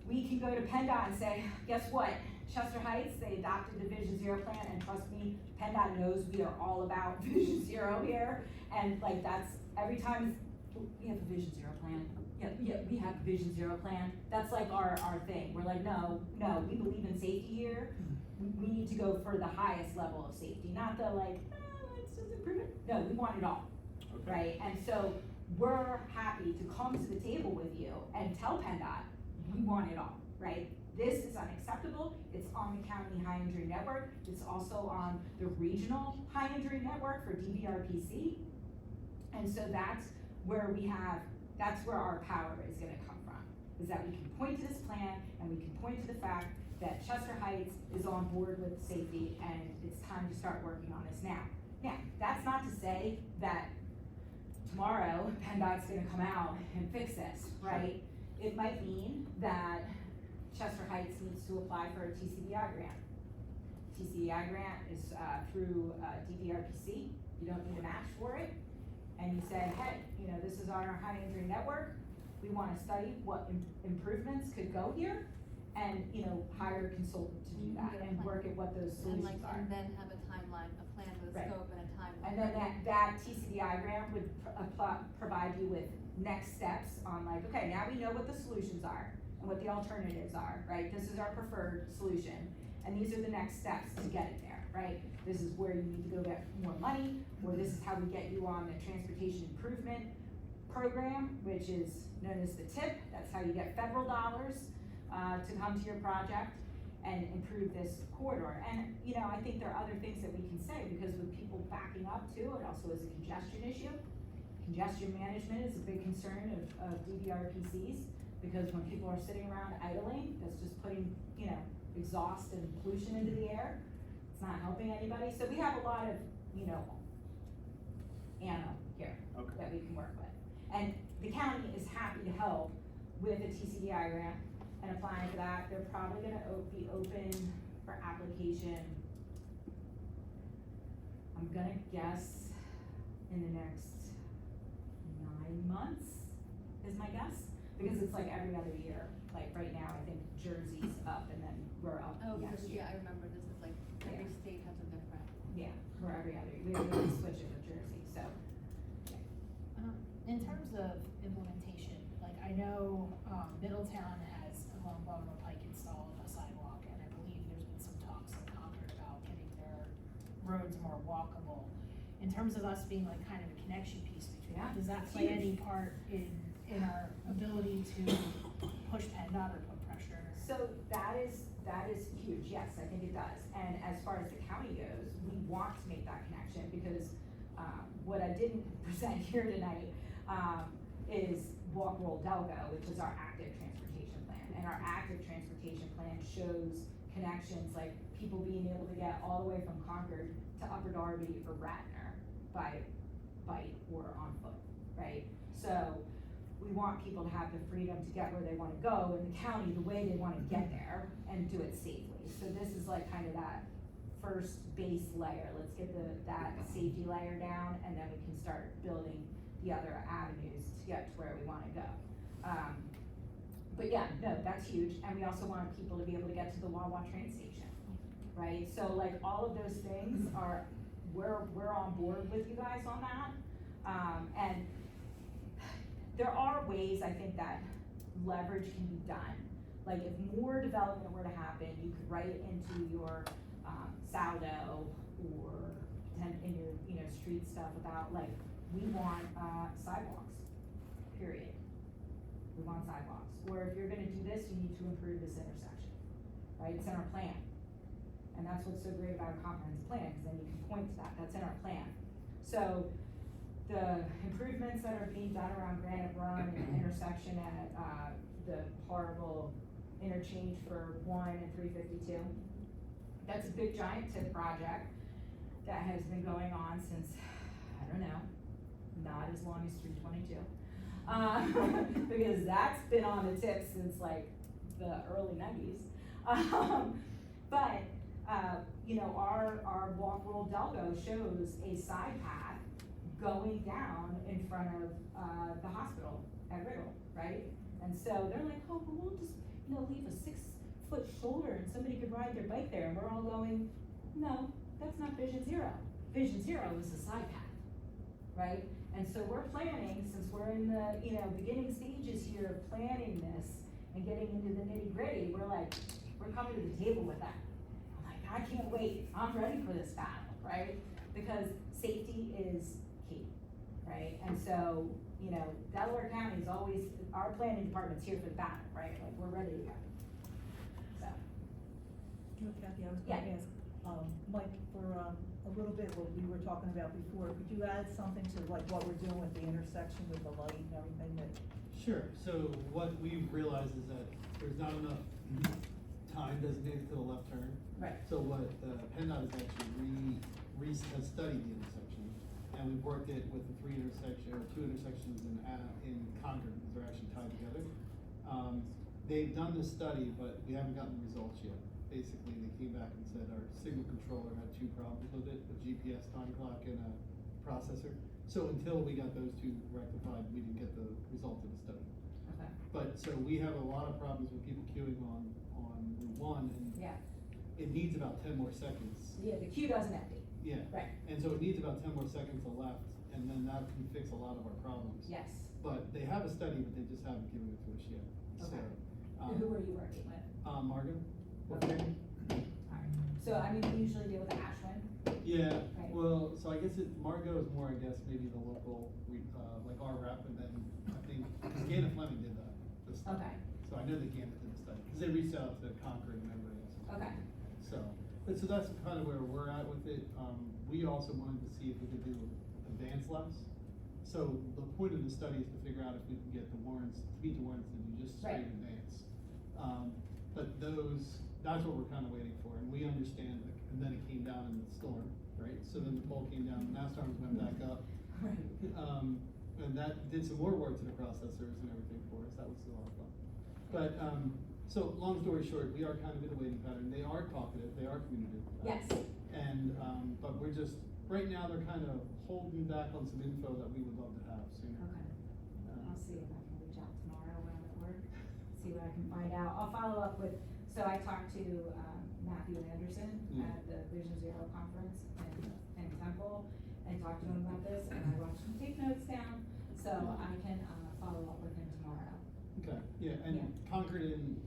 we can go to PennDOT and say, guess what? Chester Heights, they adopted the Vision Zero plan, and trust me, PennDOT knows we are all about Vision Zero here. And like that's, every time we have a Vision Zero plan, yeah, we have a Vision Zero plan. That's like our thing. We're like, no, we believe in safety here. We need to go for the highest level of safety, not the like, let's just improve it. No, we want it all, Okay. right? And so we're happy to come to the table with you and tell PennDOT, we want it all, right? This is unacceptable. It's on the county high injury network. It's also on the regional high injury network for DVRPC. And so that's where that's where our power is gonna come from, is that we can point to this plan and we can point to the fact that Chester Heights is on board with safety and it's time to start working on this now. Now, that's not to say that tomorrow, PennDOT's gonna come out and fix this, right? It might mean that Chester Heights needs to apply for a TCDI grant. TCDI grant is, through, DPRPC, you don't need a match for it. And you say, hey, you know, this is our high injury network, we wanna study what improvements could go here, and, you know, hire a consultant to do that, and work at what those solutions are. And then have a timeline, a plan with a Right. scope and a timeline. And then that TCDI grant would provide you with next steps on like, okay, now we know what the solutions are and what the alternatives are, right? This is our preferred solution, and these are the next steps to get it there, right? This is where you need to go get more money, or this is how we get you on the transportation improvement program, which is known as the TIP. That's how you get federal dollars, to come to your project and improve this corridor. And, you know, I think there are other things that we can say, because with people backing up too, it also is a congestion issue. Congestion management is a big concern of DVRPCs, because when people are sitting around idling, that's just putting, you know, exhaust and pollution into the air. It's not helping anybody. So we have a lot of, you know, ammo here Okay. that we can work with. And the county is happy to help with a TCDI grant and applying for that. They're probably gonna be open for application, I'm gonna guess, in the next 9 months, is my guess. Because it's like every other year, like right now, I think Jersey's up and then we're up Oh, next year. yeah, I remember this is like, every Yeah. state has a different. Yeah, we're every other, we switch it with Jersey, so. In terms of implementation, like I know, Middletown has along Baltimore Pike installed a sidewalk, and I believe there's been some talks in Concord about getting their roads more walkable. In terms of us being like kind of a connection piece between, Yeah, does that it's play huge. any part in our ability to push PennDOT or put pressure? So that is huge, yes, I think it does. And as far as the county goes, we want to make that connection, because, what I didn't present here tonight, is Walk Roll Delco, which is our active transportation plan. And our active transportation plan shows connections, like people being able to get all the way from Concord to Upper Darby or Radnor by bike or on foot, right? So we want people to have the freedom to get where they wanna go, and the county, the way they wanna get there and do it safely. So this is like kind of that first base layer. Let's get that safety layer down, and then we can start building the other avenues to get to where we wanna go. But yeah, no, that's huge, and we also want people to be able to get to the Wawa train station, right? So like all of those things are, we're on board with you guys on that. And there are ways, I think, that leverage can be done. Like if more development were to happen, you could write it into your, saldo or in your, you know, street stuff about like, we want, sidewalks, period. We want sidewalks. Or if you're gonna do this, you need to improve this intersection, right? It's in our plan. And that's what's so great about a comprehensive plan, because then you can point to that, that's in our plan. So the improvements that are being done around Granite Run and the intersection at, the horrible interchange for 1 and 352, that's a big giant TIP project that has been going on since, I don't know, not as long as 322. Because that's been on the tip since like the early 90s. But, you know, our Walk Roll Delco shows a side path going down in front of, the hospital at Riddle, right? And so they're like, oh, well, we'll just, you know, leave a 6-foot shoulder and somebody could ride their bike there, and we're all going, no, that's not Vision Zero. Vision Zero is the side path, right? And so we're planning, since we're in the, you know, beginning stages here of planning this and getting into the nitty gritty, we're coming to the table with that. I'm like, I can't wait, I'm ready for this battle, right? Because safety is key, right? And so, you know, Delaware County is always, our planning department's here for the battle, right? Like, we're ready to go. So, You know, Kathy, I was Yeah. gonna ask, Mike, for, a little bit what we were talking about before, could you add something to like what we're doing with the intersection with the light and everything that? Sure, so what we've realized is that there's not enough time designated for the left turn. right, So what PennDOT has actually has studied the intersection, and we've worked it with the two intersections in Concord, because they're actually tied together. They've done this study, but we haven't gotten the results yet. Basically, they came back and said our signal controller had two problems with it, a GPS time clock and a processor. So until we got those two rectified, we didn't get the result of the study. Okay. But, so we have a lot of problems with people queuing on Route 1, and Yeah, it needs about 10 more seconds. yeah, the queue doesn't empty. Yeah. Right. And so it needs about 10 more seconds to left, and then that can fix a lot of our problems. Yes. But they have a study, but they just haven't given it to us yet. Okay. So, Who were you working with? Margot? Okay. Alright, so I mean, we usually deal with Ashwin. Yeah, Right. well, so I guess Margot is more, I guess, maybe the local, like our rep, and then I think, because Gannett Fleming did the study. Okay. So I know that Gannett did the study, because they reached out to Concord and everybody else. Okay. So, but so that's kind of where we're at with it. We also wanted to see if we could do advanced laps. So the point of the study is to figure out if we can get the warrants, to meet the warrants to do just straight Right. advance. But that's what we're kind of waiting for, and we understand, and then it came down in the storm, right? So then the pole came down, now storms went back up. Right. And that did some more work to the processors and everything for us, that was a lot of fun. But, so long story short, we are kind of in a waiting pattern, they are talkative, they are communicative. Yes. And, but we're just, right now, they're kind of holding back on some info that we would love to have sooner. Okay. I'll see if I can reach out tomorrow when I'm at work, see what I can find out. I'll follow up with, so I talked to, Matthew Anderson at the Vision Zero conference in Temple, and talked to him about this, and I want you to take notes down, so I can, follow up with him tomorrow. Okay, yeah, and Yeah. Concord and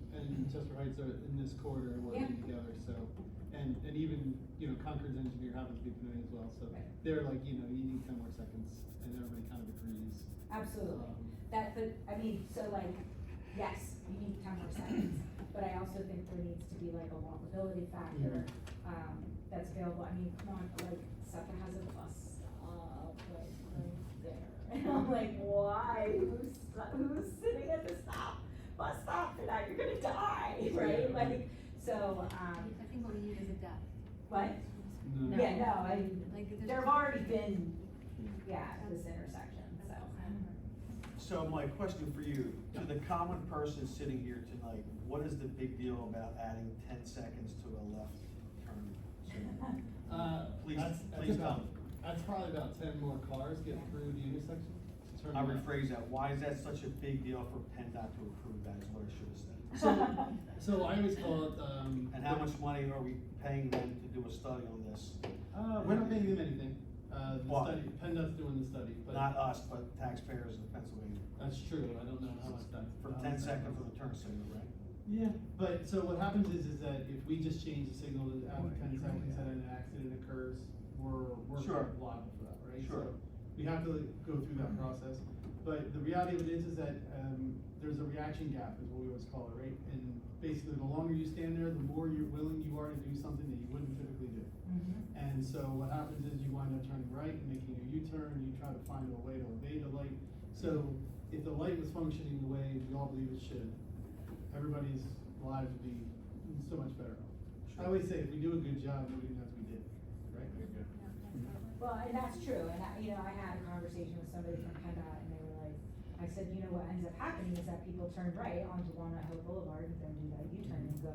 Chester Heights are in this corridor working Yeah. together, so, and even, Concord's engineer happens to be familiar as well, so Right. they're like, you need 10 more seconds, and everybody kind of agrees. Absolutely. But, I mean, so like, yes, you need 10 more seconds, but I also think there needs to be like a walkability factor, that's available. I mean, come on, like, SEPTA has a bus stop, like, right there. And I'm like, why? Who's sitting at the bus stop for that? You're gonna die, right? Like, so, I think what we need is a depth. what? No. Yeah, no, Like, there's- there've already been, this intersection, so. So my question for you, to the common person sitting here tonight, what is the big deal about adding 10 seconds to a left turn signal? Please, please tell me. That's probably about 10 more cars get through the intersection to turn I left. rephrase that, why is that such a big deal for PennDOT to approve that, is what I should have said. So I always call it, And how much money are we paying them to do a study on this? we're not paying them anything. The Why? study, PennDOT's doing the study, but. Not us, but taxpayers of Pennsylvania. That's true, I don't know how much that. For how 10 much that seconds costs. for the turn signal, right? Yeah, but so what happens is that if we just change the signal to after 10 seconds and an accident occurs, we're Sure. liable for that, right? Sure. So we have to go through that process, but the reality of it is that, there's a reaction gap is what we always call it, right? And basically, the longer you stand there, the more you are to do something that you wouldn't typically do. And so what happens is you wind up turning right and making a U-turn, and you try to find a way to evade the light. So if the light was functioning the way we all believe it should, everybody's lives would be so much better. I always say, if we do a good job, nobody knows we did, right? Well, and that's true, and I had a conversation with somebody from PennDOT, and they were like, I said, what ends up happening is that people turn right onto Walnut Hill Boulevard and then do that U-turn and go,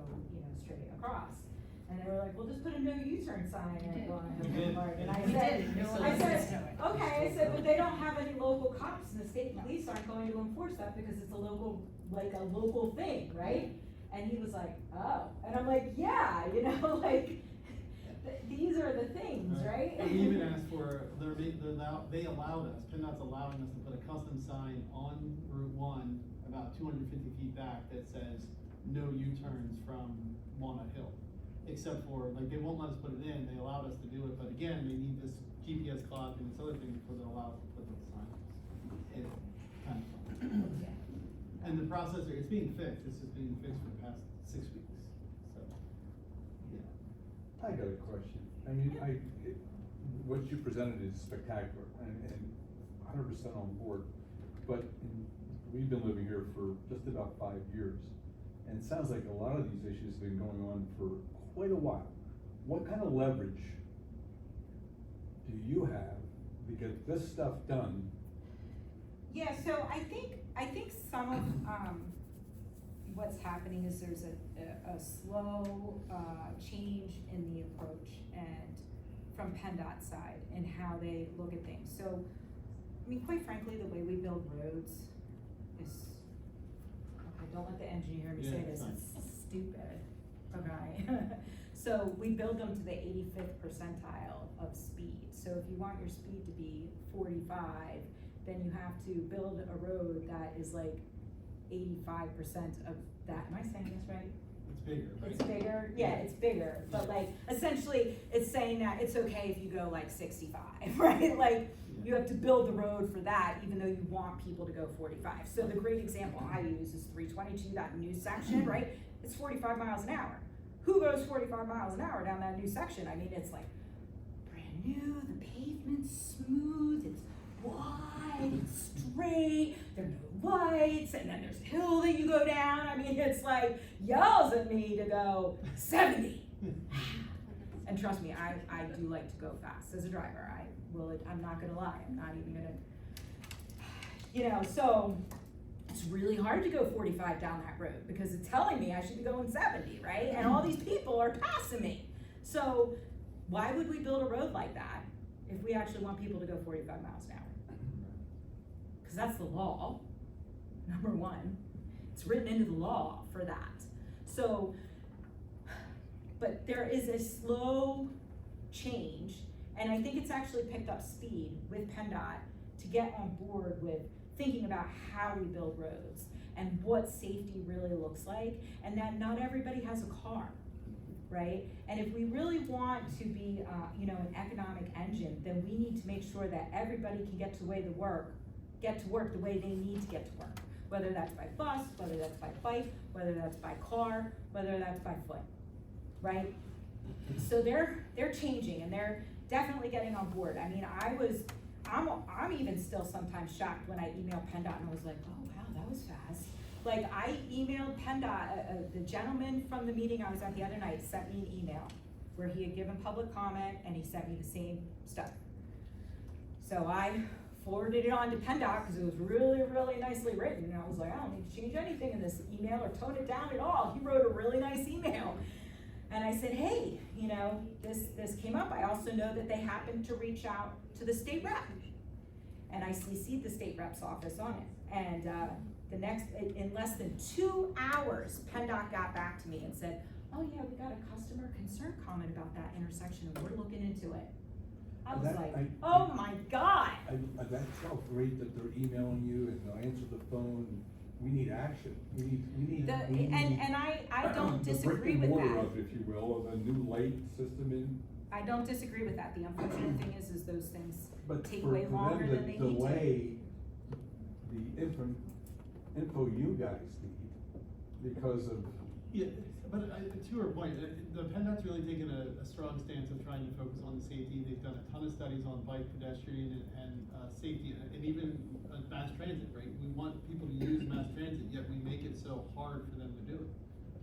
straight across. And they were like, well, just put a no U-turn sign at Walnut Hill We did. Boulevard, and I We said, did. okay, I said, but they don't have any local cops, and the state police aren't going to enforce that because it's a local thing, right? And he was like, oh, and I'm like, yeah, like, these are the things, right? And we even asked for, they allowed us, PennDOT's allowing us to put a custom sign on Route 1 about 250 feet back that says, no U-turns from Walnut Hill. Except for, they won't let us put it in, they allowed us to do it, but again, they need this GPS clock and this other thing before they'll allow us to put those signs. It's kind of fun. And the processor, it's being fixed, this is being fixed for the past 6 weeks, so, yeah. I got a question. I mean, what you presented is spectacular and 100% on board. But we've been living here for just about 5 years. And it sounds like a lot of these issues have been going on for quite a while. What kind of leverage do you have to get this stuff done. Yeah, so I think some of, what's happening is there's a slow, change in the approach and from PennDOT side and how they look at things. So, I mean, quite frankly, the way we build roads is, okay, don't let the engineer hear me say Yeah, this, fine. it's stupid, okay? So we build them to the 85th percentile of speed. So if you want your speed to be 45, then you have to build a road that is like 85% of that. Am I saying this right? It's bigger, right? It's bigger, yeah, it's bigger, but like, essentially, it's saying that it's okay if you go like 65, right? Like, you have to build the road for that, even though you want people to go 45. So the great example I use is 322, that new section, right? It's 45 miles an hour. Who goes 45 miles an hour down that new section? I mean, it's like brand new, the pavement's smooth, it's wide, it's straight, there are no lights, and then there's a hill that you go down. I mean, it's like yells at me to go 70. And trust me, I do like to go fast as a driver. I'm not gonna lie, I'm not even gonna, so it's really hard to go 45 down that road because it's telling me I should be going 70, right? And all these people are passing me. So why would we build a road like that if we actually want people to go 45 miles an hour? Because that's the law, number one. It's written into the law for that. So, but there is a slow change, and I think it's actually picked up speed with PennDOT to get on board with thinking about how we build roads and what safety really looks like, and that not everybody has a car, right? And if we really want to be, an economic engine, then we need to make sure that everybody can get to work the way they need to get to work. Whether that's by bus, whether that's by bike, whether that's by car, whether that's by foot, right? So they're changing and they're definitely getting on board. I mean, I'm even still sometimes shocked when I email PennDOT and I was like, oh wow, that was fast. Like I emailed PennDOT, the gentleman from the meeting I was at the other night sent me an email where he had given public comment and he sent me the same stuff. So I forwarded it on to PennDOT because it was really, really nicely written. And I was like, I don't need to change anything in this email or tone it down at all. He wrote a really nice email. And I said, hey, this came up. I also know that they happened to reach out to the state rep. And I CC'd the state rep's office on it. And in less than 2 hours, PennDOT got back to me and said, oh yeah, we got a customer concern comment about that intersection and we're looking into it. I was oh my God. That's so great that they're emailing you and they'll answer the phone. We need action. We need. And I don't disagree with the brick and mortar that. of, if you will, of a new light system in. I don't disagree with that. The unfortunate thing is those things But take for way longer than they need to. delay the info you guys need because of. Yeah, but to her point, the PennDOT's really taken a strong stance of trying to focus on the safety. They've done a ton of studies on bike, pedestrian, and safety, and even mass transit, right? We want people to use mass transit, yet we make it so hard for them to do it,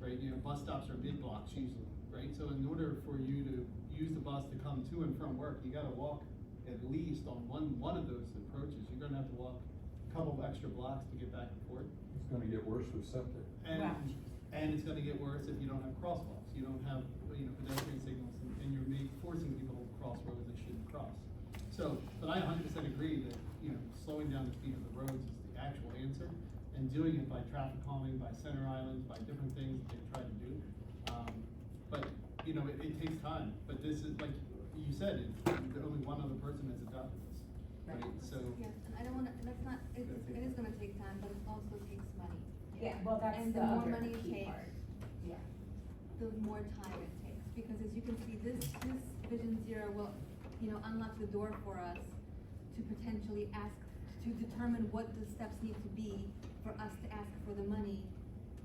right? Bus stops are big blocks usually, right? So in order for you to use the bus to come to and from work, you gotta walk at least on one of those approaches. You're gonna have to walk a couple of extra blocks to get back and forth. It's gonna get worse with septic. And it's gonna get worse if you don't have crosswalks, you don't have, pedestrian signals, and you're forcing people to cross roads they shouldn't cross. So, but I 100% agree that, slowing down the speed of the roads is the actual answer, and doing it by traffic calming, by center islands, by different things that they've tried to do. But, it takes time, but this is, like you said, there's only one other person that's adopted this, right? So. Yes, and I don't wanna, it is gonna take time, but it also takes money. Yeah, well, that's And the the more other money it key takes, part. Yeah. the more time it takes, because as you can see, this Vision Zero will, unlock the door for us to potentially to determine what the steps need to be for us to ask for the money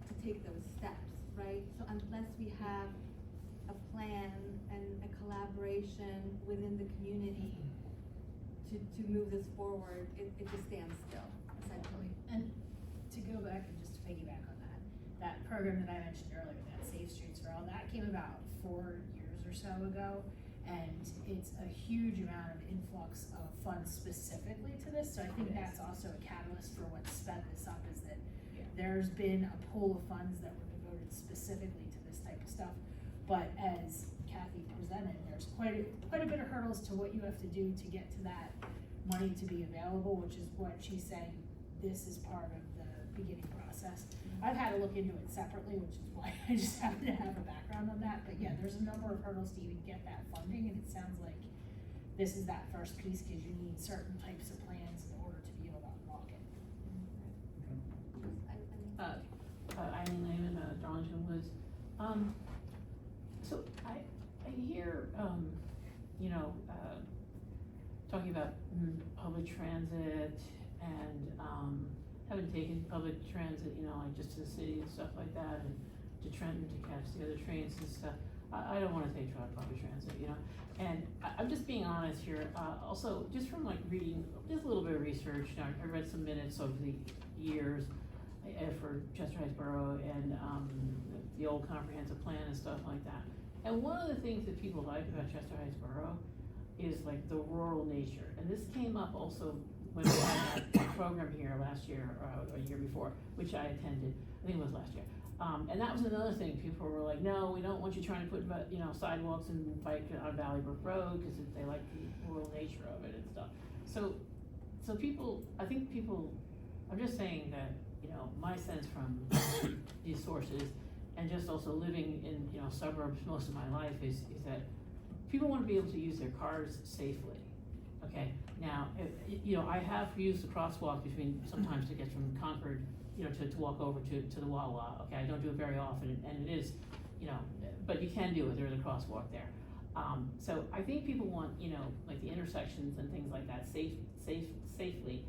to take those steps, right? So unless we have a plan and a collaboration within the community to move this forward, it just stands still, essentially. And to go back and just to piggyback on that program that I mentioned earlier, that Safe Streets for All, that came about 4 years or so ago. And it's a huge amount of influx of funds specifically to this, so I think that's also a catalyst for what sped this up, is that there's been a pool of funds that were devoted specifically to this type of stuff. But as Kathy presented, there's quite a bit of hurdles to what you have to do to get to that money to be available, which is what she's saying, this is part of the beginning process. I've had to look into it separately, which is why I just happen to have a background on that, but yeah, there's a number of hurdles to even get that funding, and it sounds like this is that first piece, cause you need certain types of plans in order to be able to unlock it. Eileen Lehman, Darlington Woods. So I hear, you know, talking about public transit and, having taken public transit, you know, like just to the city and stuff like that, and to Trenton to catch the other trains and stuff. I don't wanna take public transit, you know, and I'm just being honest here, also, just from like reading, just a little bit of research, you know, I read some minutes over the years for Chester Heights Borough and, the old comprehensive plan and stuff like that. And one of the things that people like about Chester Heights Borough is like the rural nature, and this came up also when we had that program here last year, or a year before, which I attended, I think it was last year. And that was another thing, people were like, no, we don't want you trying to put, you know, sidewalks and bike on Valley Brook Road, cause they like the rural nature of it and stuff. So people, I think people, I'm just saying that, you know, my sense from these sources, and just also living in, you know, suburbs most of my life is that people wanna be able to use their cars safely, okay? Now, you know, I have used the crosswalk between, sometimes to get from Concord, you know, to walk over to the Wawa, okay? I don't do it very often, and it is, you know, but you can do it, there's a crosswalk there. So I think people want, you know, like the intersections and things like that safely.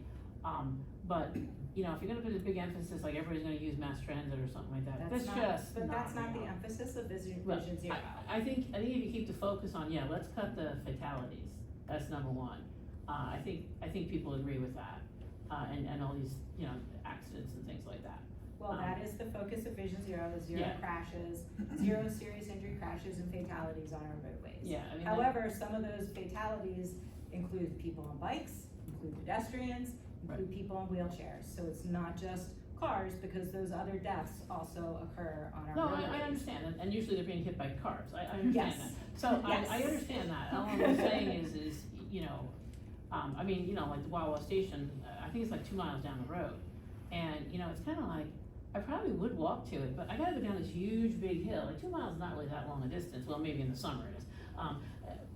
But, you know, if you're gonna put a big emphasis, like everybody's gonna use mass transit or something like that, that's just But not that's not the real. emphasis of Vision Well, Zero. I think if you keep the focus on, yeah, let's cut the fatalities, that's number one. I think people agree with that, and all these, you know, accidents and things like that. Well, that is the focus of Vision Zero, zero Yeah. crashes, zero serious injury crashes and fatalities on our roadways. Yeah, I mean. However, some of those fatalities include people on bikes, include pedestrians, include people in wheelchairs. So it's not just cars, because those other deaths also occur on our No, roadways. I understand, and usually they're being hit by cars, I understand Yes. that. So I Yes. understand that, all I'm saying is, you know, I mean, you know, like the Wawa station, I think it's like 2 miles down the road. And, you know, it's kinda like, I probably would walk to it, but I gotta go down this huge big hill, like 2 miles is not really that long a distance, well, maybe in the summer it is.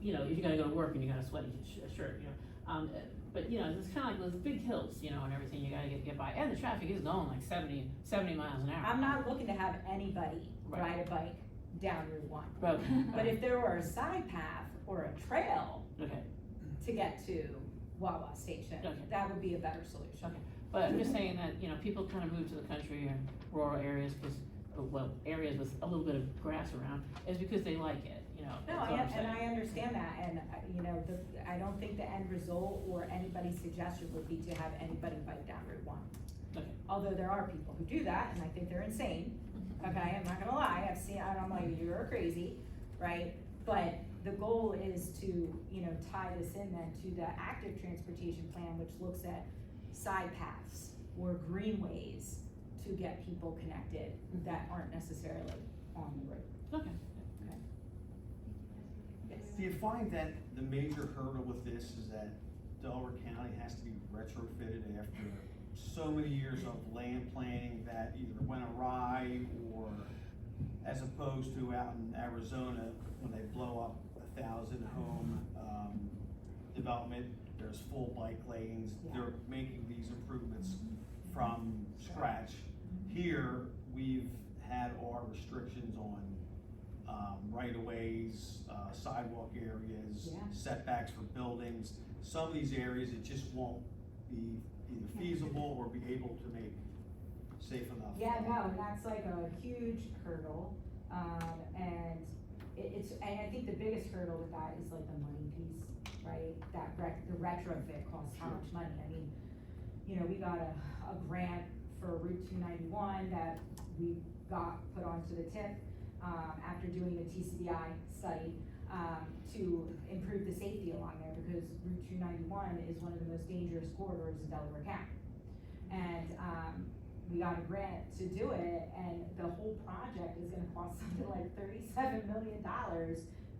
You know, if you gotta go to work and you got a sweaty shirt, you know, but, you know, it's kinda like those big hills, you know, and everything you gotta get by, and the traffic is going like 70 miles an hour. I'm not looking to have anybody Right. ride a bike down Route 1. But, But if there were a side path or a trail okay. to get to Wawa Station, Okay. that would be a better solution. Okay, but I'm just saying that, you know, people kind of move to the country and rural areas, cause, well, areas with a little bit of grass around, is because they like it, you know, No, that's what I'm and saying. I understand that, and, you know, I don't think the end result or anybody's suggestion would be to have anybody bike down Route 1. Okay. Although there are people who do that, and I think they're insane, okay, I'm not gonna lie, I've seen, and I'm like, you're crazy, right? But the goal is to, you know, tie this in then to the active transportation plan, which looks at side paths or greenways to get people connected that aren't necessarily on the road. Okay. Yes. Do you find that the major hurdle with this is that Delaware County has to be retrofitted after so many years of land planning that either went awry, or as opposed to out in Arizona, when they blow up 1,000 home, development, there's full bike lanes, they're making these improvements from scratch. Here, we've had our restrictions on right-of-ways, sidewalk areas, Yeah. setbacks for buildings. Some of these areas, it just won't be either feasible or be able to make safe enough. Yeah, no, and that's like a huge hurdle, and and I think the biggest hurdle with that is like the money piece, right? That the retrofit costs how much money, I mean, you know, we got a grant for Route 291 that we got put onto the tip, after doing the TCDI study, to improve the safety along there, because Route 291 is one of the most dangerous corridors in Delaware County. And, we got a grant to do it, and the whole project is gonna cost something like $37 million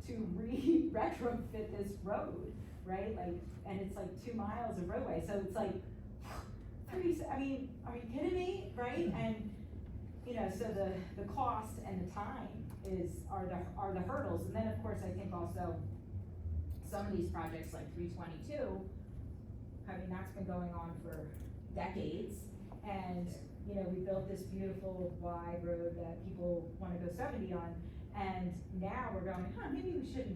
to retrofit this road, right? Like, and it's like 2 miles of roadway, so it's like, are you kidding me, right? And, you know, so the cost and the time are the hurdles, and then of course, I think also, some of these projects like 322, that's been going on for decades, and, you know, we built this beautiful wide road that people wanna go 70 on, and now we're going, maybe we should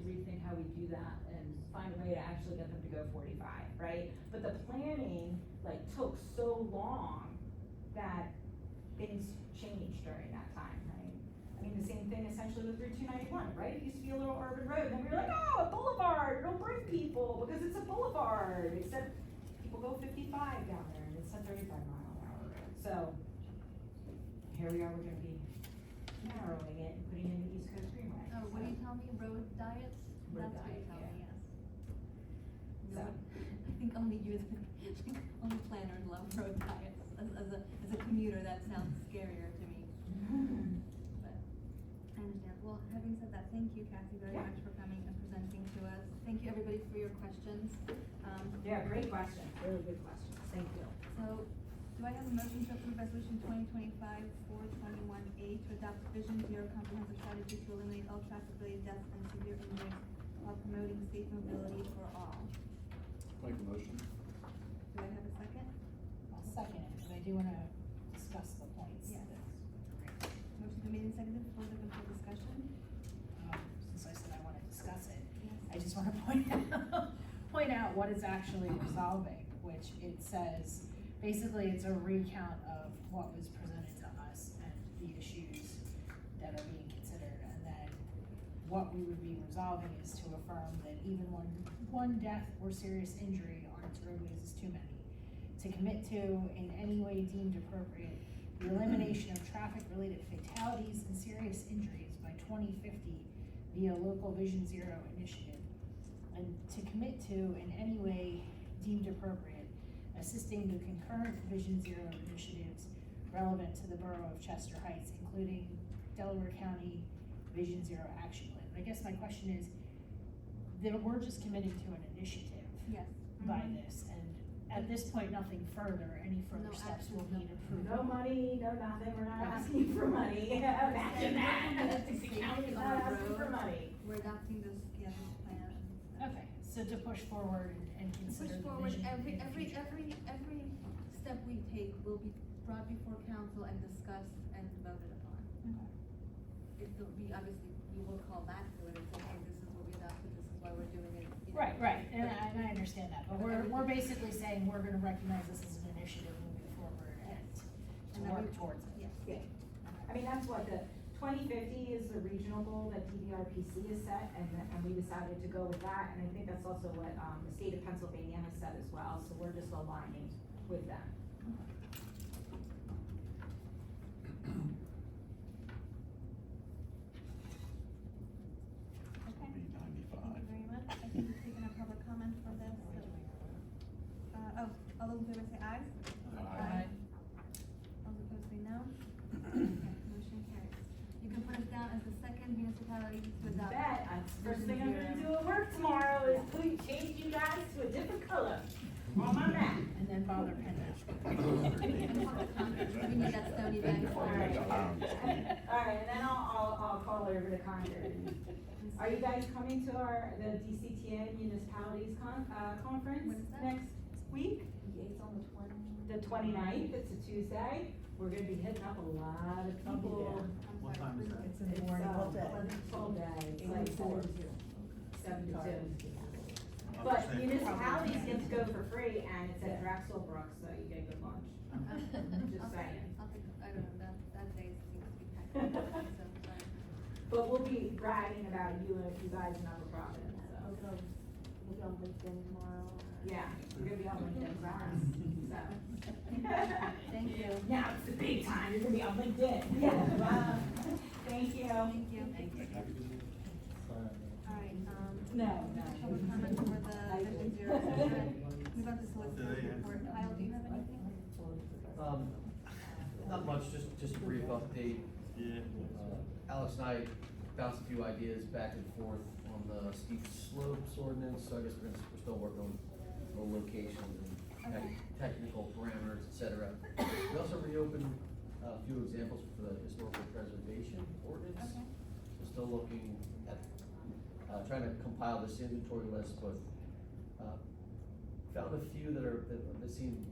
rethink how we do that and find a way to actually get them to go 45, right? But the planning, like, took so long that things changed during that time, right? I mean, the same thing essentially with Route 291, right? It used to be a little urban road, and then we were like, oh, a boulevard, it'll bring people, because it's a boulevard, except people go 55 down there, and it's a 35-mile-an-hour road. So, here we are, we're gonna be narrowing it and putting in the East Coast Greenway. Oh, what do you tell me, road diets? Road That's what you diet, tell me, yeah. yes. So. I think only you, only planners love road diets. As a commuter, that sounds scarier to me. But I understand. Well, having said that, thank you, Kathy, very Yeah. much for coming and presenting to us. Thank you, everybody, for your questions. Yeah, great question, really good questions, thank you. So, do I have a motion to approve resolution 2025-421A to adopt Vision Zero comprehensive strategy to eliminate all traffic-related deaths and severe injuries while promoting safe mobility for all? Make a motion. Do I have a second? I'll second it, but I do wanna discuss the points. Yes. Motion been made and seconded, further discussion? Since I said I wanna discuss it, Yes. I just wanna point out what it's actually resolving, which it says, basically it's a recount of what was presented to us and the issues that are being considered, and then what we would be resolving is to affirm that even one death or serious injury on its roadways is too many. To commit to, in any way deemed appropriate, the elimination of traffic-related fatalities and serious injuries by 2050 via local Vision Zero initiative. And to commit to, in any way deemed appropriate, assisting the concurrent Vision Zero initiatives relevant to the borough of Chester Heights, including Delaware County Vision Zero Action Plan. I guess my question is, that we're just committing to an initiative Yes. by this, and at this point, nothing further, any further No steps will action, need approval. No money, no nothing, we're not asking for money, imagine that. It's The county's on not the asking for road. money. We're adopting this plan. Okay, so to push forward and To consider push the forward, vision every in the future. step we take will be brought before council and discussed and voted upon. Okay. It will be, obviously, we will call back to it and say, hey, this is what we adopted, this is why we're doing it. you know. Right, and But- I understand that, but we're basically saying we're gonna recognize this as an initiative moving forward and to And then work we- towards it. Yes. Yeah. I mean, that's what the 2050 is the regional goal that DVRPC has set, and we decided to go with that, and I think that's also what, the state of Pennsylvania has said as well, so we're just aligning with them. Okay. Thank you very much. I think we've taken a public comment for this. All those in favor say aye. Aye. All those opposed say no. Okay, motion carries. You can put us down as the second municipality to adopt. Bet, that's the first thing I'm gonna Vision do at work tomorrow is change you guys to a different color on my map. And then bother Penny. We need that Stony Bank. Alright, and then I'll call over to Concord. Are you guys coming to the DCTA Municipalities Conference When is that? next week? It's on the 29th, it's a Tuesday. We're gonna be hitting up a lot of people. What time is that? It's in the morning, all day. Full day, it's like 7 to 7 to 2. But municipalities get to go for free, and it's at Drexel Brook, so you get good lunch. Just saying. I don't know, that day seems to be packed. So, sorry. But we'll be bragging about you guys in Upper Providence, so. We'll be on LinkedIn tomorrow. Yeah, we're gonna be on LinkedIn, promise, so. Thank you. Now it's the big time, you're gonna be on LinkedIn. Yeah, wow. Thank you. Thank you. Thank you. right, No, no. public comment for the Vision Zero. Move on to solicitor's report. Kyle, do you have anything? Not much, just a brief update. Yeah. Alex and I bounced a few ideas back and forth on the steep slopes ordinance, so I guess we're still working on the locations and Okay. technical parameters, et cetera. We also reopened a few examples for the historical preservation ordinance. Okay. So still looking at, trying to compile this inventory list, but, found a few that seem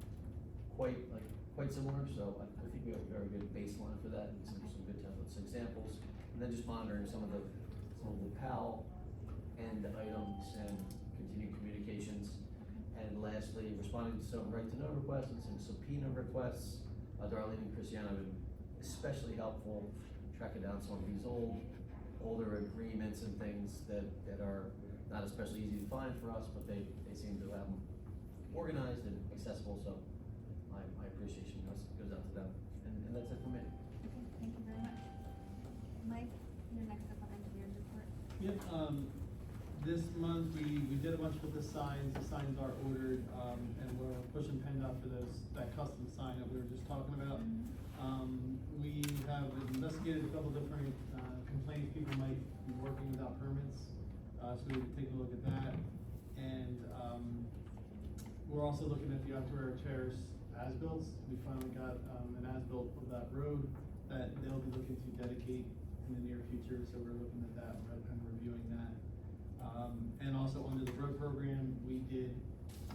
quite similar, so I think we have a very good baseline for that, and some good templates, examples. And then just monitoring some of the PAL and items and continued communications. And lastly, responding to some right to know requests and some subpoena requests. Darlene and Christiane have been especially helpful tracking down some of these older agreements and things that are not especially easy to find for us, but they seem to have them organized and accessible, so my appreciation goes out to them. And that's it for me. Okay, thank you very much. Mike, you're next up on engineer's report. Yep, this month we did a bunch with the signs are ordered, and we're pushing PennDOT for that custom sign that we were just talking about. We have investigated a couple different, complaints people might be working without permits, so we would take a look at that. And, we're also looking at the Ontario Chairs as-bills. We finally got, an as-built of that road that they'll be looking to dedicate in the near future, so we're looking at that and reviewing that. And also under the road program, we did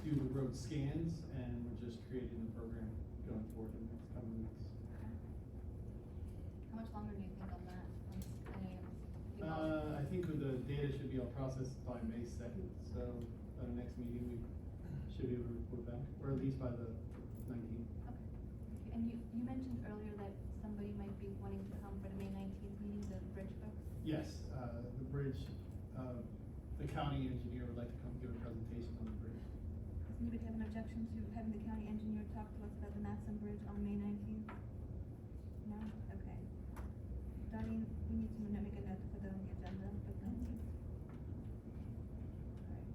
do the road scans, and we're just creating the program going forward in the next coming weeks. How much longer do you think on that? I think the data should be all processed by May 2nd, so by the next meeting, we should be able to report back, or at least by the 19th. Okay. And you mentioned earlier that somebody might be wanting to come for the May 19th meeting, the bridge folks? Yes, the bridge, the county engineer would like to come give a presentation on the bridge. Does anybody have an objection to having the county engineer talk to us about the Matson Bridge on May 19th? No? Okay. Darlene, we need to make a note to put that on the agenda for the 19th. Alright.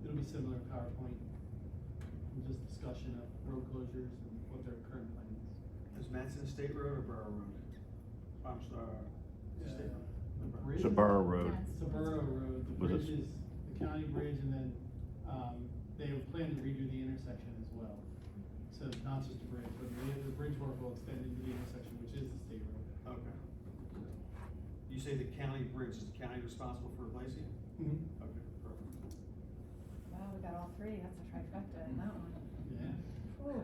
It'll be similar PowerPoint, and just discussion of road closures and what their current plan is. Is Matson a state road or borough road? I'm sorry. It's a state road. The bridge It's a is- borough road. It's a borough road, the Was it- bridge is the county bridge, and then, they plan to redo the intersection as well. So not just the bridge, but the bridge work will extend into the intersection, which is the state road. Okay. You say the county bridge, is the county responsible for replacing it? Okay, perfect. Wow, we got all three, that's a trifecta in that one. Yeah. Ooh.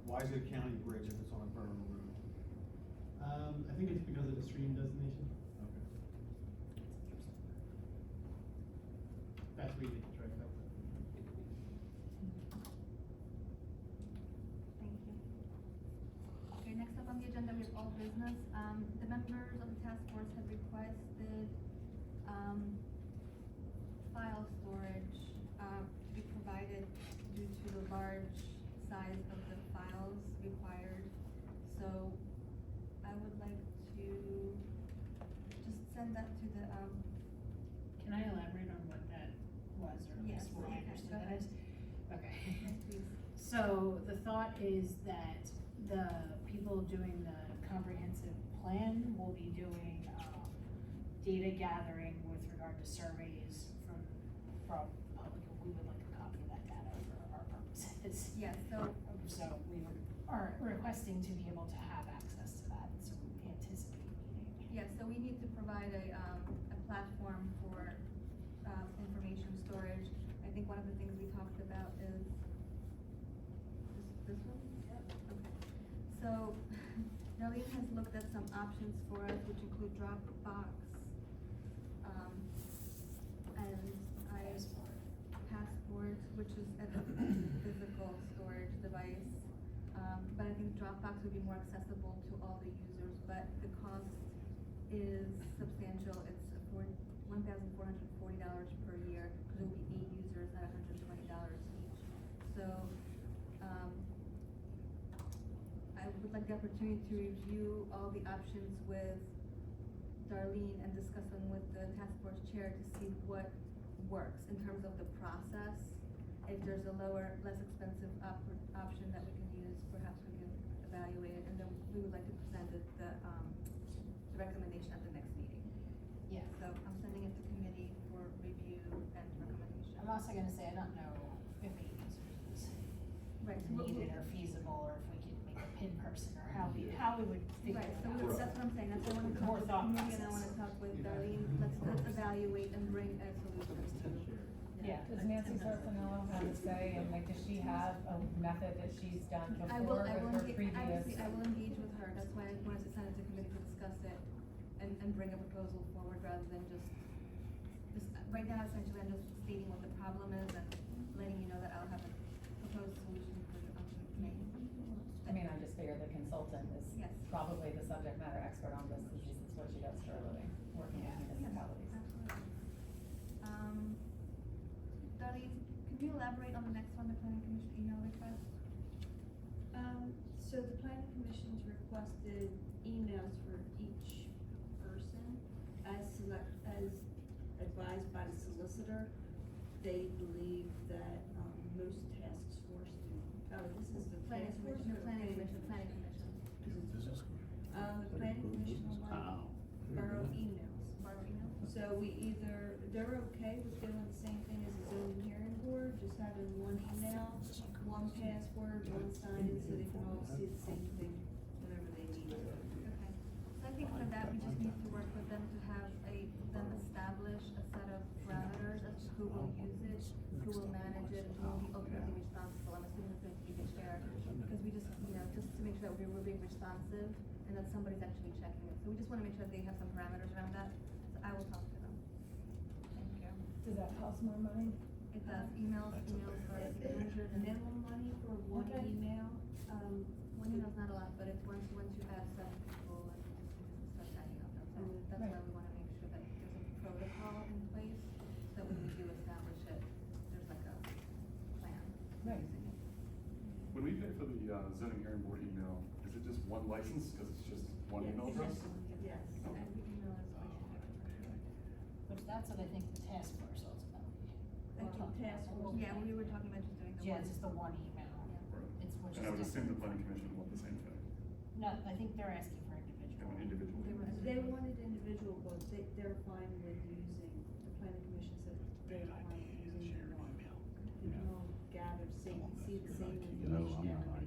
Why is it a county bridge if it's on a borough road? I think it's because of the stream designation. Okay. That's where you get the trifecta. Thank you. Okay, next up on the agenda, we have all business. The members of the task force have requested, file storage, to be provided due to the large size of the files required. So I would like to just send that to the, Can I elaborate on what that was, or Yes, what I okay, understood go that ahead. is? Okay. yes, please. So the thought is that the people doing the comprehensive plan will be doing, data gathering with regard to surveys from the public. We would like a copy of that data for our purposes. Yes, so So we are requesting to be able to have access to that, so we anticipate needing. yes, so we need to provide a platform for, information storage. I think one of the things we talked about is this one? Yep. Okay. So, Darlene has looked at some options for us, which include Dropbox, and Passport, which is a physical storage device. But I think Dropbox would be more accessible to all the users, but the cost is substantial. It's $1,440 per year, because it will be 8 users at $120 each. So, I would like the opportunity to review all the options with Darlene and discuss them with the task force chair to see what works in terms of the process. If there's a lower, less expensive option that we can use, perhaps we can evaluate it, and then we would like to present the recommendation at the next meeting. Yeah. So I'm sending it to committee for review and recommendation. I'm also gonna say, I don't know if 80s is Right, so what needed we- or feasible, or if we could make a pin person, or how we would figure Right, it so out. that's what I'm saying, that's why I wanna talk More with the thought committee, and I process. wanna talk with Darlene, let's evaluate and bring a solution to. Yeah. Does Nancy Sarfanello have a say, and like, does she have a method that she's done I will before with her previous? I will engage with her, that's why I wanted to send it to committee to discuss it and bring a proposal forward rather than just, right now essentially I'm just stating what the problem is and letting you know that I'll have a proposed solution for the May. I mean, I just figure the consultant is Yes. probably the subject matter expert on this, because this is what she does for a living, working with municipalities. Absolutely. Darlene, can you elaborate on the next one, the planning commission email request? So the planning commission's requested emails for each person as advised by the solicitor. They believe that, most task force this is the Planning task force commission, or planning commission. The planning commission will like borough emails. Borough email? So they're okay with doing the same thing as the zoning hearing board, just having one email, one password, one sign-in, so they can all see the same thing whenever they need it. Okay, so I think for that, we just need to work with them to have them establish a set of parameters as to who will use it, who will manage it, and who will be ultimately responsible. I'm assuming it's going to be the chair, because we just, just to make sure that we're being responsive and that somebody's actually checking it. So we just wanna make sure that they have some parameters around that, so I will talk to them. Thank you. Does that cost more money? It does, emails for It's $100 and minimum money for one Okay. email, one email's not a lot, but if once you add 7 people, and it starts adding up. That's why we wanna make sure that there's a protocol in place, so that when we do establish it, there's like a plan. Right. When we pay for the zoning hearing board email, is it just one license, cause it's just one Yes. email address? yes. Every email is Which that's what I think the task force is about. That's what task force. Yeah, we were talking about just doing the Yeah, one. it's just the one email. Right. It's which And I would is assume the different. planning commission would want the same thing, No, I think they're asking for have individual. an individual. They wanted individual, but they're fine with using, the planning commission said they're fine with using the one. They can all gather, see the same information.